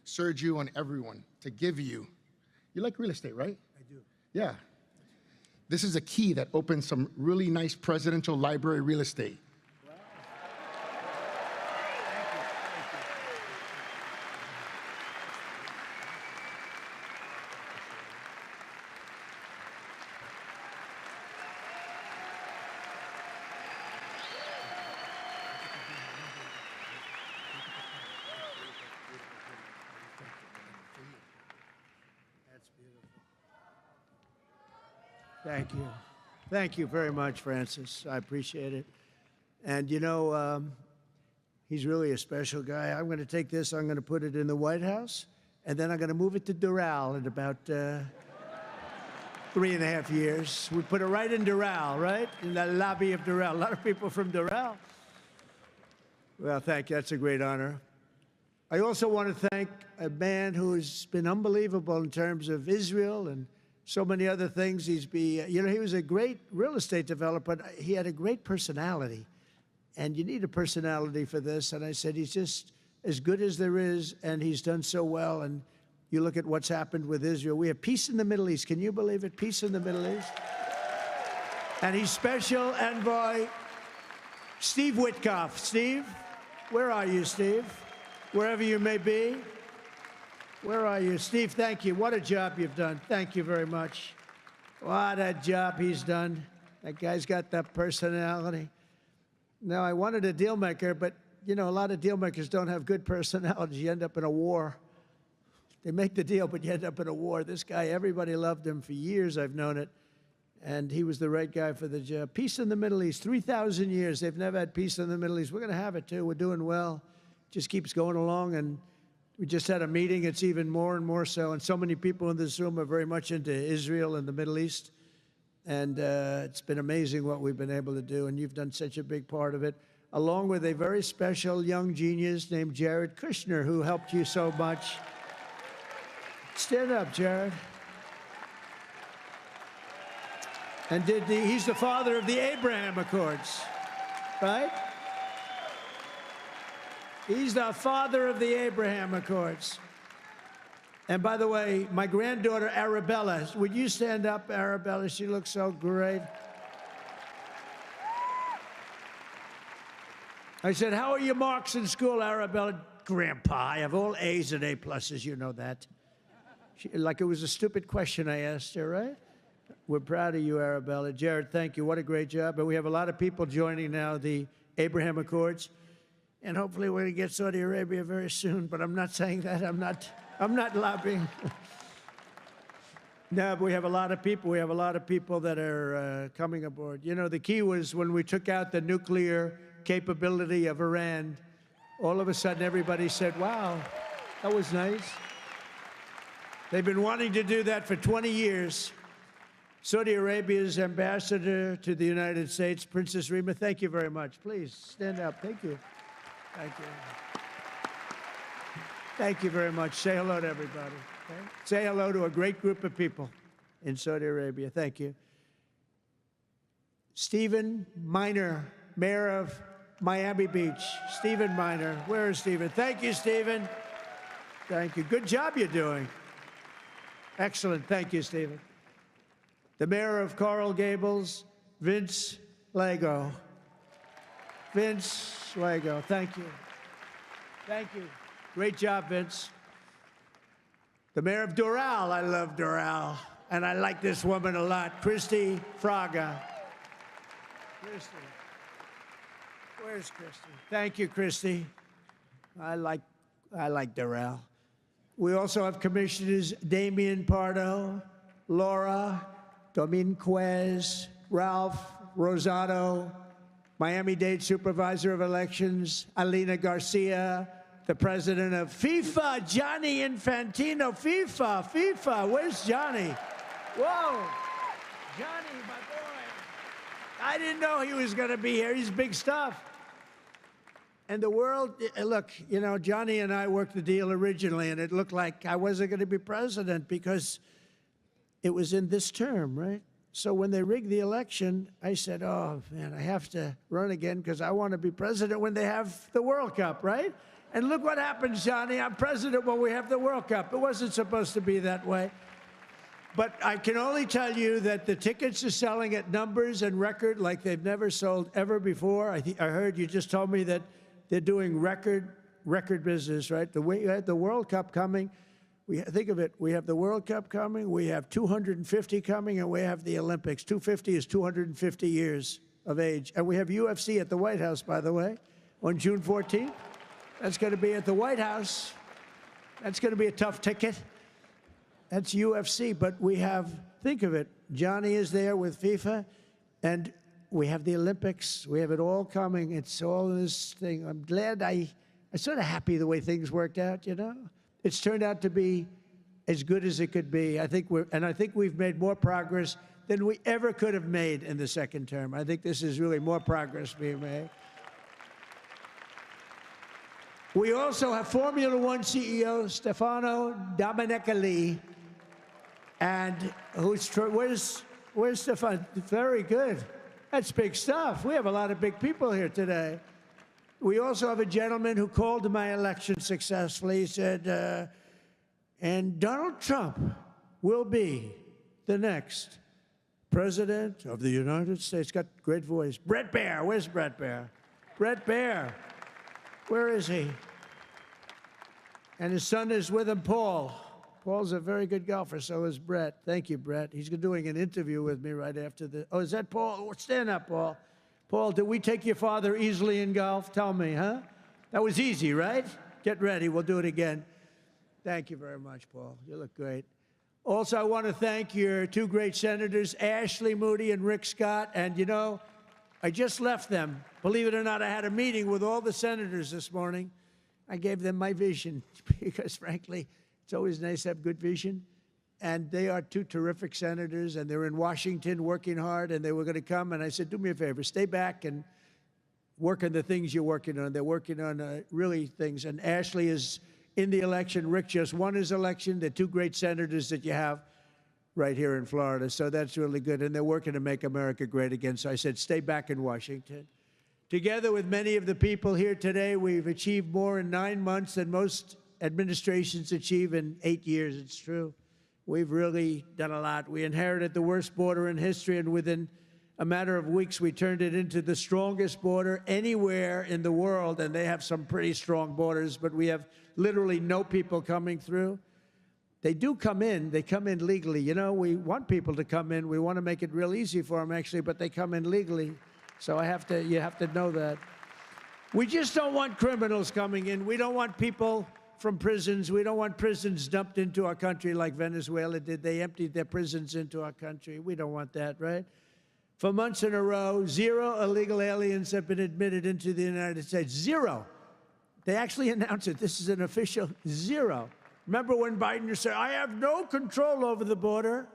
Sergio, and everyone, to give you like real estate, right? I do. Yeah. This is a key that opens some really nice presidential library real estate. Wow. That's beautiful. Thank you. Thank you very much, Francis. I appreciate it. And, you know, he's really a special guy. I'm going to take this, I'm going to put it in the White House, and then I'm going to move it to Doral in about 3.5 years. We put it right in Doral, right? In the lobby of Doral. A lot of people from Doral. Well, thank you. That's a great honor. I also want to thank a man who's been unbelievable in terms of Israel and so many other things. You know, he was a great real estate developer, but he had a great personality. And you need a personality for this. And I said, he's just as good as there is, and he's done so well. And you look at what's happened with Israel. We have peace in the Middle East. Can you believe it? Peace in the Middle East. And he's special envoy Steve Witkoff. Steve, where are you, Steve? Wherever you may be. Where are you? Steve, thank you. What a job you've done. Thank you very much. What a job he's done. That guy's got that personality. Now, I wanted a deal maker, but, you know, a lot of deal makers don't have good personalities. You end up in a war. They make the deal, but you end up in a war. This guy, everybody loved him for years. I've known it. And he was the right guy for the job. Peace in the Middle East. 3,000 years. They've never had peace in the Middle East. We're going to have it, too. We're doing well. Just keeps going along. And we just had a meeting. It's even more and more so. And so many people in this room are very much into Israel and the Middle East. And it's been amazing what we've been able to do. And you've done such a big part of it, along with a very special young genius named Jared Kushner, who helped you so much. Stand up, Jared. And he's the father of the Abraham Accords, right? He's the father of the Abraham Accords. And by the way, my granddaughter, Arabella, would you stand up, Arabella? She looks so great. I said, how are your marks in school, Arabella? Grandpa, I have all A's and A+, you know that. Like it was a stupid question I asked her, right? We're proud of you, Arabella. Jared, thank you. What a great job. But we have a lot of people joining now the Abraham Accords. And hopefully we're going to get Saudi Arabia very soon. But I'm not saying that. I'm not lobbying. No, but we have a lot of people. We have a lot of people that are coming aboard. You know, the key was when we took out the nuclear capability of Iran, all of a sudden everybody said, wow, that was nice. They've been wanting to do that for 20 years. Saudi Arabia's ambassador to the United States, Princess Rima, thank you very much. Please stand up. Thank you. Thank you. Thank you very much. Say hello to everybody. Okay? Say hello to a great group of people in Saudi Arabia. Thank you. Stephen Miner, mayor of Miami Beach. Stephen Miner. Where is Stephen? Thank you, Stephen. Thank you. Good job you're doing. Excellent. Thank you, Stephen. The mayor of Coral Gables, Vince Lago. Vince Lago. Thank you. Thank you. Great job, Vince. The mayor of Doral. I love Doral. And I like this woman a lot. Christy Fraga. Christy. Where's Christy? Thank you, Christy. I like Doral. We also have commissioners Damian Pardo, Laura Dominguez, Ralph Rosado, Miami-Dade Supervisor of Elections, Alina Garcia, the president of FIFA, Gianni Infantino. FIFA, where's Johnny? Whoa, Johnny, my boy. I didn't know he was going to be here. He's big stuff. And the world, look, you know, Johnny and I worked the deal originally, and it looked like I wasn't going to be president because it was in this term, right? So when they rigged the election, I said, oh, man, I have to run again because I want to be president when they have the World Cup, right? And look what happens, Johnny. I'm president when we have the World Cup. It wasn't supposed to be that way. But I can only tell you that the tickets are selling at numbers and record like they've never sold ever before. I heard you just told me that they're doing record business, right? The way you had the World Cup coming, think of it, we have the World Cup coming, we have 250 coming, and we have the Olympics. 250 is 250 years of age. And we have UFC at the White House, by the way, on June 14th. That's going to be at the White House. That's going to be a tough ticket. That's UFC, but we have, think of it, Johnny is there with FIFA, and we have the Olympics. We have it all coming. It's all this thing. I'm glad I'm sort of happy the way things worked out, you know? It's turned out to be as good as it could be. I think we've made more progress than we ever could have made in the second term. I think this is really more progress being made. We also have Formula One CEO Stefano Domenicali, and where's Stefano? Very good. That's big stuff. We have a lot of big people here today. We also have a gentleman who called my election successfully. He said, and Donald Trump will be the next president of the United States. Got a great voice. Brett Baer. Where's Brett Baer? Brett Baer. Where is he? And his son is with him, Paul. Paul's a very good golfer, so is Brett. Thank you, Brett. He's doing an interview with me right after the... Oh, is that Paul? Oh, stand up, Paul. Paul, did we take your father easily in golf? Tell me, huh? That was easy, right? Get ready. We'll do it again. Thank you very much, Paul. You look great. Also, I want to thank your two great senators, Ashley Moody and Rick Scott. And, you know, I just left them. Believe it or not, I had a meeting with all the senators this morning. I gave them my vision because, frankly, it's always nice to have good vision. And they are two terrific senators, and they're in Washington working hard, and they were going to come. And I said, do me a favor, stay back and work on the things you're working on. They're working on really things. And Ashley is in the election. Rick just won his election. They're two great senators that you have right here in Florida. So that's really good. And they're working to make America great again. So I said, stay back in Washington. Together with many of the people here today, we've achieved more in 9 months than most administrations achieve in 8 years. It's true. We've really done a lot. We inherited the worst border in history, and within a matter of weeks, we turned it into the strongest border anywhere in the world, and they have some pretty strong borders, but we have literally no people coming through. They do come in. They come in legally. You know, we want people to come in. We want to make it real easy for them, actually, but they come in legally. So you have to know that. We just don't want criminals coming in. We don't want people from prisons. We don't want prisons dumped into our country like Venezuela did. They emptied their prisons into our country. We don't want that, right? For months in a row, 0 illegal aliens have been admitted into the United States. 0. They actually announced it. This is an official 0. Remember when Biden said, I have no control over the border?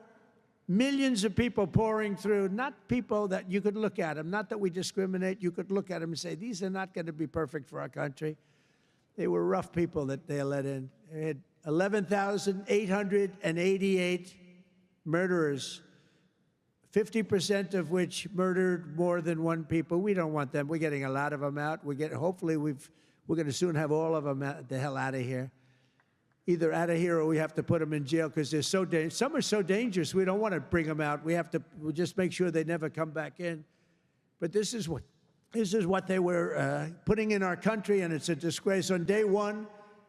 Millions of people pouring through, not people that you could look at them, not that we discriminate. You could look at them and say, these are not going to be perfect for our country. They were rough people that they let in. They had 11,888 murderers, 50% of which murdered more than one people. We don't want them. We're getting a lot of them out. Hopefully, we're going to soon have all of them the hell out of here. Either out of here or we have to put them in jail because they're so dangerous. Some are so dangerous, we don't want to bring them out. We'll just make sure they never come back in. But this is what they were putting in our country, and it's a disgrace. On day one,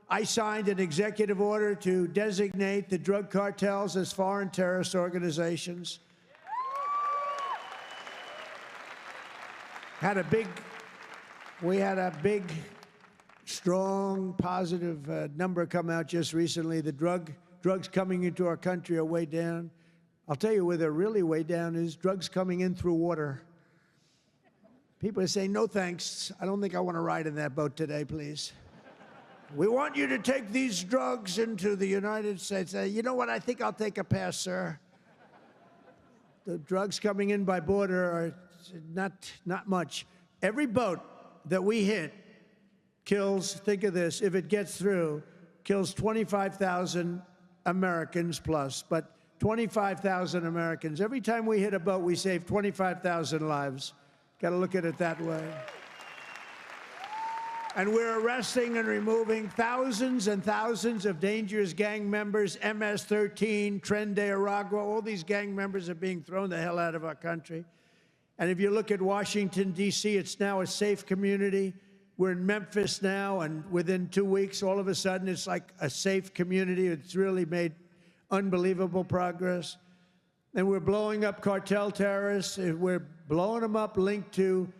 I signed an executive order to designate the drug cartels as foreign terrorist organizations. We had a big, strong, positive number come out just recently. The drugs coming into our country are way down. I'll tell you where they're really way down is drugs coming in through water. People are saying, no thanks. I don't think I want to ride in that boat today, please. We want you to take these drugs into the United States. You know what? I think I'll take a pass, sir. The drugs coming in by border are not much. Every boat that we hit kills, think of this, if it gets through, kills 25,000 Americans plus, but 25,000 Americans. Every time we hit a boat, we save 25,000 lives. Got to look at it that way. And we're arresting and removing thousands and thousands of dangerous gang members, MS-13, Tren de Aragua, all these gang members are being thrown the hell out of our country. And if you look at Washington, D.C., it's now a safe community. We're in Memphis now, and within 2 weeks, all of a sudden, it's like a safe community. It's really made unbelievable progress. And we're blowing up cartel terrorists. We're blowing them up linked to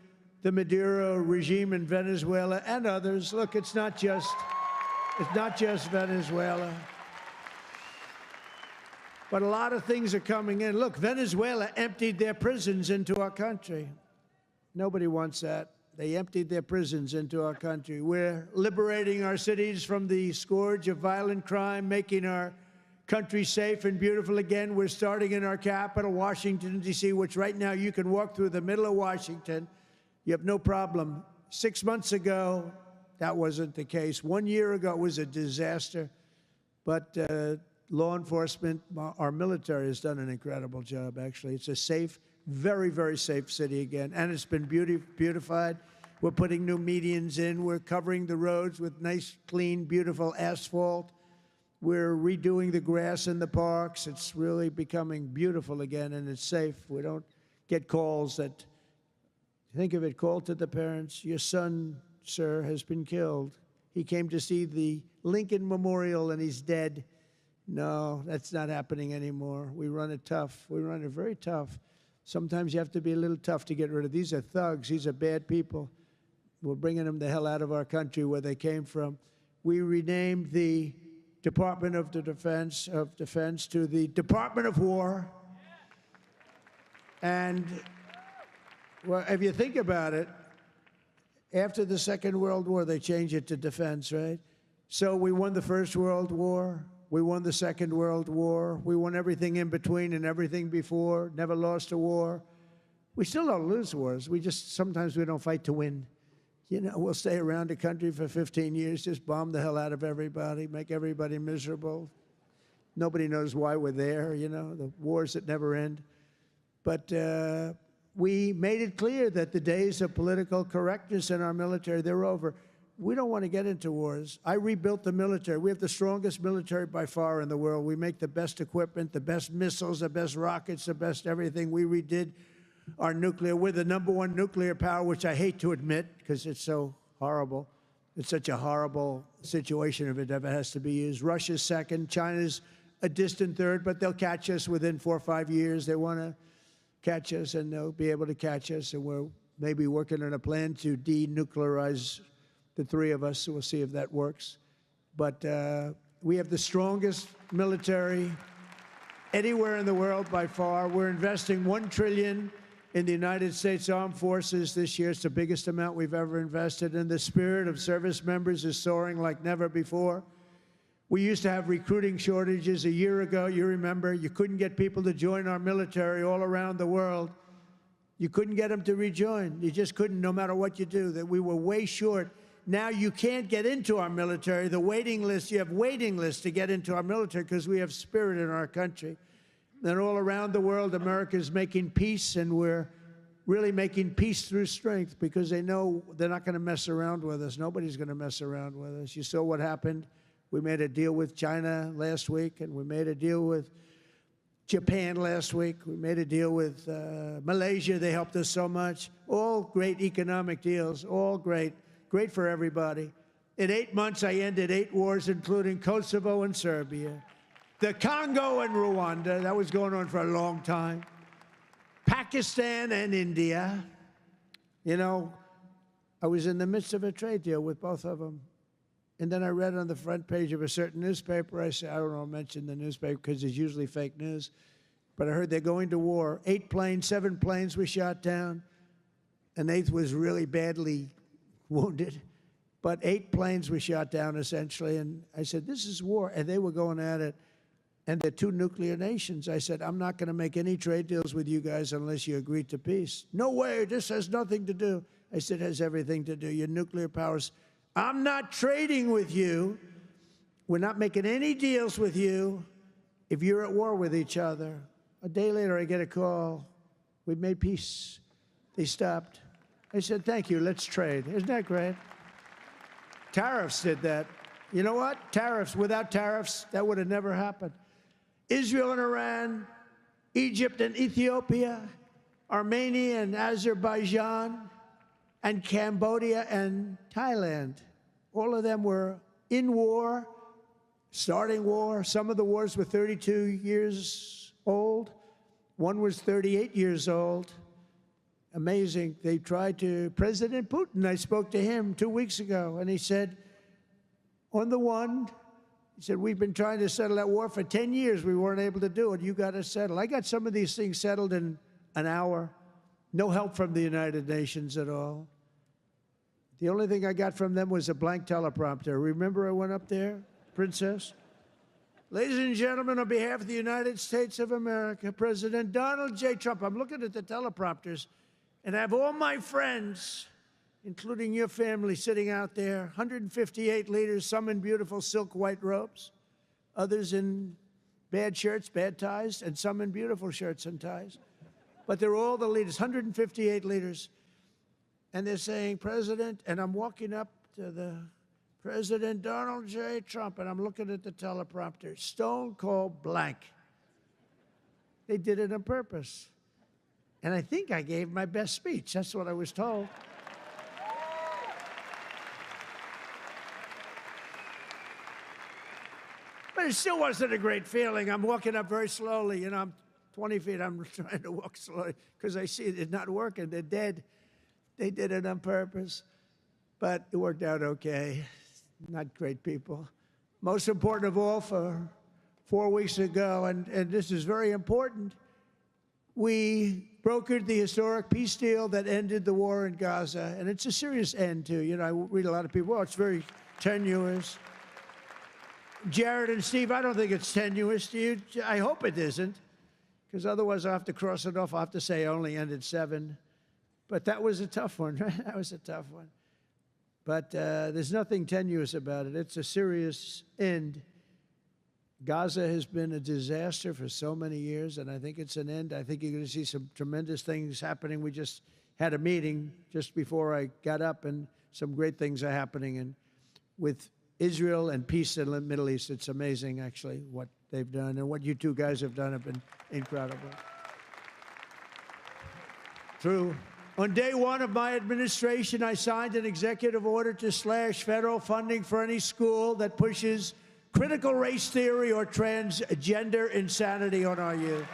the Maduro regime in Venezuela and others. Look, it's not just Venezuela. But a lot of things are coming in. Look, Venezuela emptied their prisons into our country. Nobody wants that. They emptied their prisons into our country. We're liberating our cities from the scourge of violent crime, making our country safe and beautiful again. We're starting in our capital, Washington, D.C., which right now you can walk through the middle of Washington. You have no problem. 6 months ago, that wasn't the case. 1 year ago, it was a disaster. But law enforcement, our military has done an incredible job, actually. It's a safe, very, very safe city again. And it's been beautified. We're putting new medians in. We're covering the roads with nice, clean, beautiful asphalt. We're redoing the grass in the parks. It's really becoming beautiful again, and it's safe. We don't get calls that, think of it, call to the parents, your son, sir, has been killed. He came to see the Lincoln Memorial, and he's dead. No, that's not happening anymore. We run it tough. We run it very tough. Sometimes you have to be a little tough to get rid of. These are thugs. These are bad people. We're bringing them the hell out of our country where they came from. We renamed the Department of Defense to the Department of War. And well, if you think about it, after the Second World War, they changed it to defense, right? So we won the First World War. We won the Second World War. We won everything in between and everything before, never lost a war. We still don't lose wars. Sometimes we don't fight to win. You know, we'll stay around the country for 15 years, just bomb the hell out of everybody, make everybody miserable. Nobody knows why we're there, you know, the wars that never end. But we made it clear that the days of political correctness in our military, they're over. We don't want to get into wars. I rebuilt the military. We have the strongest military by far in the world. We make the best equipment, the best missiles, the best rockets, the best everything. We redid our nuclear. We're the #1 nuclear power, which I hate to admit because it's so horrible. It's such a horrible situation if it ever has to be used. Russia's second. China's a distant third, but they'll catch us within 4 or 5 years. They want to catch us, and they'll be able to catch us. And we're maybe working on a plan to denuclearize the three of us, so we'll see if that works. But we have the strongest military anywhere in the world by far. We're investing $1 trillion in the United States Armed Forces this year. It's the biggest amount we've ever invested, and the spirit of service members is soaring like never before. We used to have recruiting shortages a year ago. You remember, you couldn't get people to join our military all around the world. You couldn't get them to rejoin. You just couldn't, no matter what you do. That we were way short. Now you can't get into our military. The waiting list, you have waiting lists to get into our military because we have spirit in our country. And all around the world, America is making peace, and we're really making peace through strength because they know they're not going to mess around with us. Nobody's going to mess around with us. You saw what happened. We made a deal with China last week, and we made a deal with Japan last week. We made a deal with Malaysia. They helped us so much. All great economic deals, all great. Great for everybody. In 8 months, I ended 8 wars, including Kosovo and Serbia, the Congo and Rwanda. That was going on for a long time. Pakistan and India. You know, I was in the midst of a trade deal with both of them. And then I read on the front page of a certain newspaper, I said, I don't want to mention the newspaper because it's usually fake news, but I heard they're going to war. 7 planes were shot down. An 8th was really badly wounded, but 8 planes were shot down essentially. And I said, this is war. And they were going at it. And they're 2 nuclear nations. I said, I'm not going to make any trade deals with you guys unless you agree to peace. No way, this has nothing to do. I said, it has everything to do. Your nuclear powers. I'm not trading with you. We're not making any deals with you if you're at war with each other. A day later, I get a call. We've made peace. They stopped. I said, thank you, let's trade. Isn't that great? Tariffs did that. You know what? Tariffs. Without tariffs, that would have never happened. Israel and Iran, Egypt and Ethiopia, Armenia and Azerbaijan, and Cambodia and Thailand. All of them were in war, starting war. Some of the wars were 32 years old. One was 38 years old. Amazing. They tried to, President Putin, I spoke to him 2 weeks ago, and he said, on the one, He said, we've been trying to settle that war for 10 years. We weren't able to do it. You got to settle. I got some of these things settled in an hour. No help from the United Nations at all. The only thing I got from them was a blank teleprompter. Remember I went up there, Princess? Ladies and gentlemen, on behalf of the United States of America, President Donald J. Trump, I'm looking at the teleprompters, and I have all my friends, including your family, sitting out there, 158 leaders, some in beautiful silk white robes, others in bad shirts, bad ties, and some in beautiful shirts and ties. But they're all the leaders, 158 leaders. And they're saying, President, and I'm walking up to the President Donald J. Trump, and I'm looking at the teleprompter, stone cold blank. They did it on purpose. And I think I gave my best speech. That's what I was told. But it still wasn't a great feeling. I'm walking up very slowly. You know, I'm 20 feet. I'm trying to walk slowly because I see it's not working. They're dead. They did it on purpose. But it worked out okay. Not great people. Most important of all, for 4 weeks ago, and this is very important, we brokered the historic peace deal that ended the war in Gaza. And it's a serious end, too. You know, I read a lot of people, oh, it's very tenuous. Jared and Steve, I don't think it's tenuous to you. I hope it isn't, because otherwise I'll have to cross it off. I'll have to say I only ended 7. But that was a tough one, right? That was a tough one. But there's nothing tenuous about it. It's a serious end. Gaza has been a disaster for so many years, and I think it's an end. I think you're going to see some tremendous things happening. We just had a meeting just before I got up, and some great things are happening. And with Israel and peace in the Middle East, it's amazing, actually, what they've done. And what you two guys have done have been incredible. True. On day 1 of my administration, I signed an executive order to slash federal funding for any school that pushes critical race theory or transgender insanity on our youth.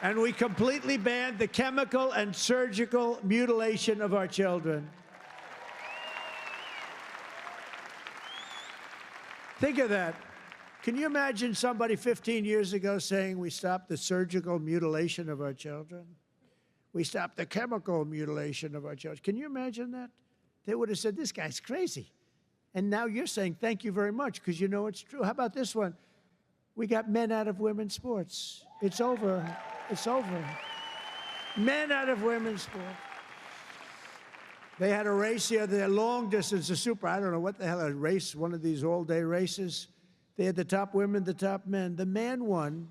And we completely banned the chemical and surgical mutilation of our children. Think of that. Can you imagine somebody 15 years ago saying we stopped the surgical mutilation of our children? We stopped the chemical mutilation of our children. Can you imagine that? They would have said, this guy's crazy. And now you're saying, thank you very much, because you know it's true. How about this one? We got men out of women's sports. It's over. It's over. Men out of women's sports. They had a race the other day, long distance, a super, I don't know what the hell, a race, one of these all-day races. They had the top women, the top men. The man won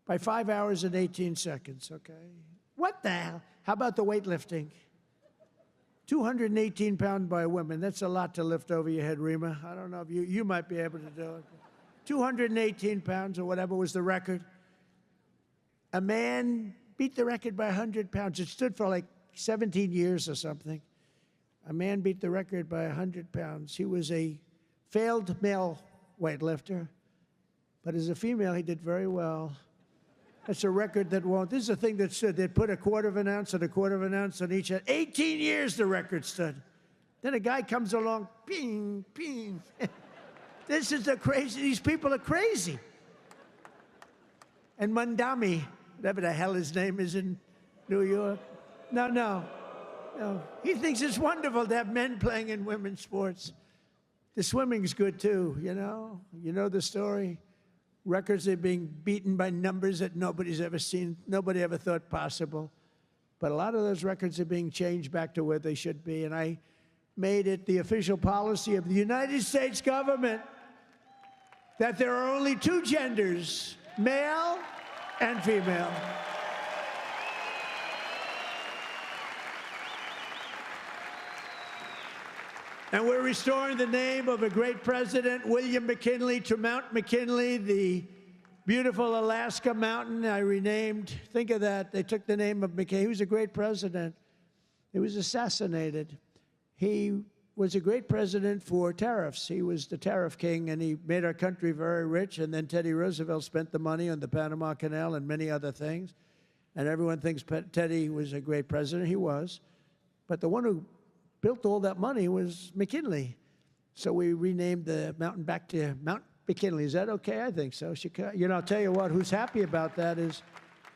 by 5 hours and 18 seconds, okay? What the hell? How about the weightlifting? 218 pounds by women. That's a lot to lift over your head, Rima. I don't know if you might be able to do it. 218 pounds or whatever was the record. A man beat the record by 100 pounds. It stood for like 17 years or something. A man beat the record by 100 pounds. He was a failed male weightlifter, but as a female, he did very well. That's a record that won't. This is a thing that stood. They'd put a quarter of an ounce and a quarter of an ounce on each. 18 years the record stood. Then a guy comes along, ping, ping. This is the crazy. These people are crazy. And Mamdani, whatever the hell his name is in New York. No. He thinks it's wonderful to have men playing in women's sports. The swimming's good, too, you know? You know the story? Records are being beaten by numbers that nobody's ever seen, nobody ever thought possible. But a lot of those records are being changed back to where they should be. And I made it the official policy of the United States government that there are only 2 genders, male and female. And we're restoring the name of a great president, William McKinley, to Mount McKinley, the beautiful Alaska mountain I renamed. Think of that. They took the name of McKinley. He was a great president. He was assassinated. He was a great president for tariffs. He was the tariff king, and he made our country very rich. And then Teddy Roosevelt spent the money on the Panama Canal and many other things. And everyone thinks Teddy was a great president. He was. But the one who built all that money was McKinley. So we renamed the mountain back to Mount McKinley. Is that okay? I think so. You know, I'll tell you what, who's happy about that is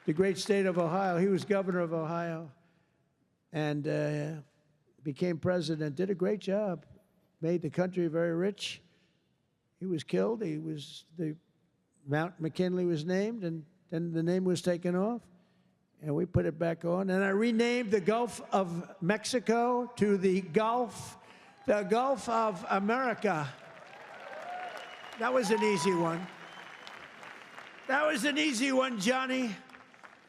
the great state of Ohio. He was governor of Ohio and became president, did a great job, made the country very rich. He was killed. Mount McKinley was named, and then the name was taken off, and we put it back on. And I renamed the Gulf of Mexico to the Gulf of America. That was an easy one. That was an easy one, Johnny.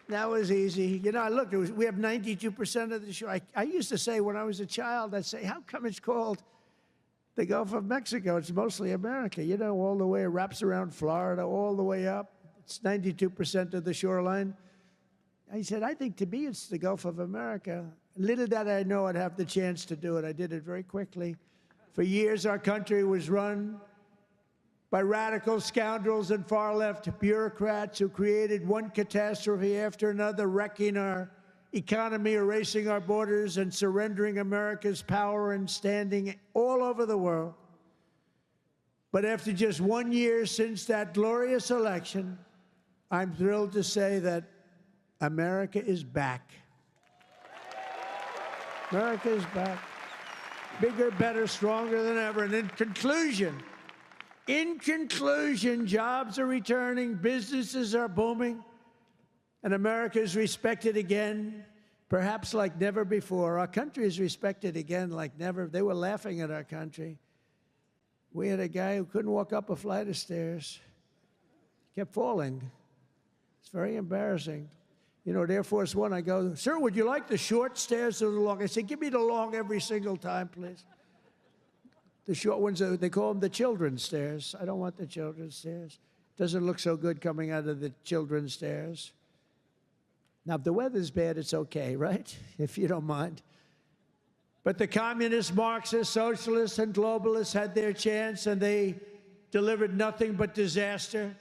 That was easy. You know, look, we have 92% of the shore. I used to say when I was a child, I'd say, how come it's called the Gulf of Mexico? It's mostly America. You know, all the way, it wraps around Florida, all the way up. It's 92% of the shoreline. I said, I think to me it's the Gulf of America. Little did I know I'd have the chance to do it. I did it very quickly. For years, our country was run by radical scoundrels and far-left bureaucrats who created one catastrophe after another, wrecking our economy, erasing our borders, and surrendering America's power and standing all over the world. But after just 1 year since that glorious election, I'm thrilled to say that America is back. America is back. Bigger, better, stronger than ever. And in conclusion, jobs are returning, businesses are booming, and America is respected again, perhaps like never before. Our country is respected again like never. They were laughing at our country. We had a guy who couldn't walk up a flight of stairs. Kept falling. It's very embarrassing. You know, at Air Force One, I go, sir, would you like the short stairs or the long? I say, give me the long every single time, please. The short ones, they call them the children's stairs. I don't want the children's stairs. Doesn't look so good coming out of the children's stairs. Now, if the weather's bad, it's okay, right? If you don't mind. But the communists, Marxists, socialists, and globalists had their chance, and they delivered nothing but disaster.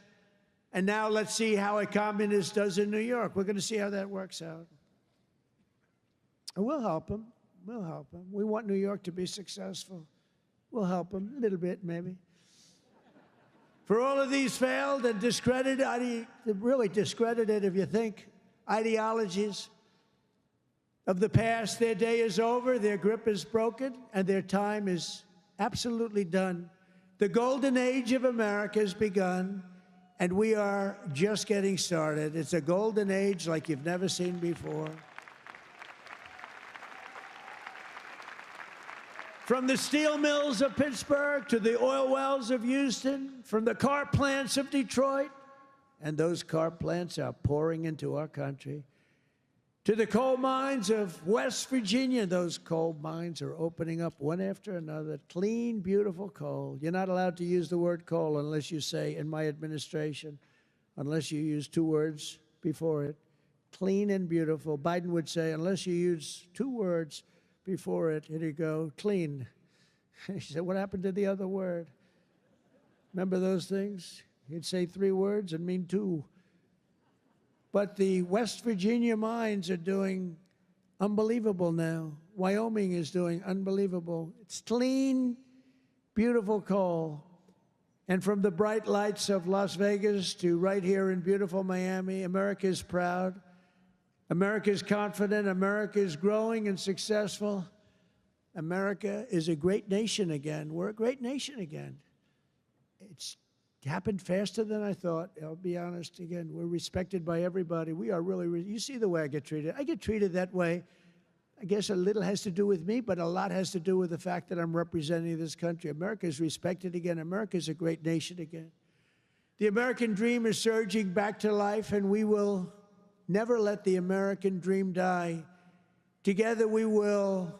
And now let's see how a communist does in New York. We're going to see how that works out. And we'll help them. We'll help them. We want New York to be successful. We'll help them a little bit, maybe. For all of these failed and discredited, really discredited, if you think, ideologies of the past, their day is over, their grip is broken, and their time is absolutely done. The golden age of America has begun, and we are just getting started. It's a golden age like you've never seen before. From the steel mills of Pittsburgh to the oil wells of Houston, from the car plants of Detroit, and those car plants are pouring into our country, to the coal mines of West Virginia, those coal mines are opening up one after another. Clean, beautiful coal. You're not allowed to use the word coal unless you say, in my administration, unless you use 2 words before it. Clean and beautiful. Biden would say, unless you use 2 words before it, here you go, clean. He said, what happened to the other word? Remember those things? He'd say 3 words and mean 2. But the West Virginia mines are doing unbelievable now. Wyoming is doing unbelievable. It's clean, beautiful coal. And from the bright lights of Las Vegas to right here in beautiful Miami, America is proud. America is confident. America is growing and successful. America is a great nation again. We're a great nation again. It's happened faster than I thought. I'll be honest again. We're respected by everybody. We are really, you see the way I get treated. I get treated that way. I guess a little has to do with me, but a lot has to do with the fact that I'm representing this country. America is respected again. America is a great nation again. The American dream is surging back to life, and we will never let the American dream die. Together we will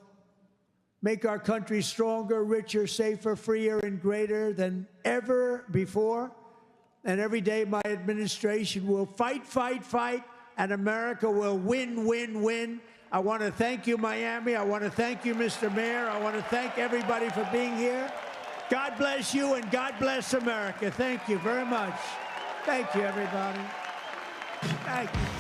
make our country stronger, richer, safer, freer, and greater than ever before. And every day my administration will fight, fight, fight, and America will win, win, win. I want to thank you, Miami. I want to thank you, Mr. Mayor. I want to thank everybody for being here. God bless you, and God bless America. Thank you very much. Thank you, everybody. Thank you.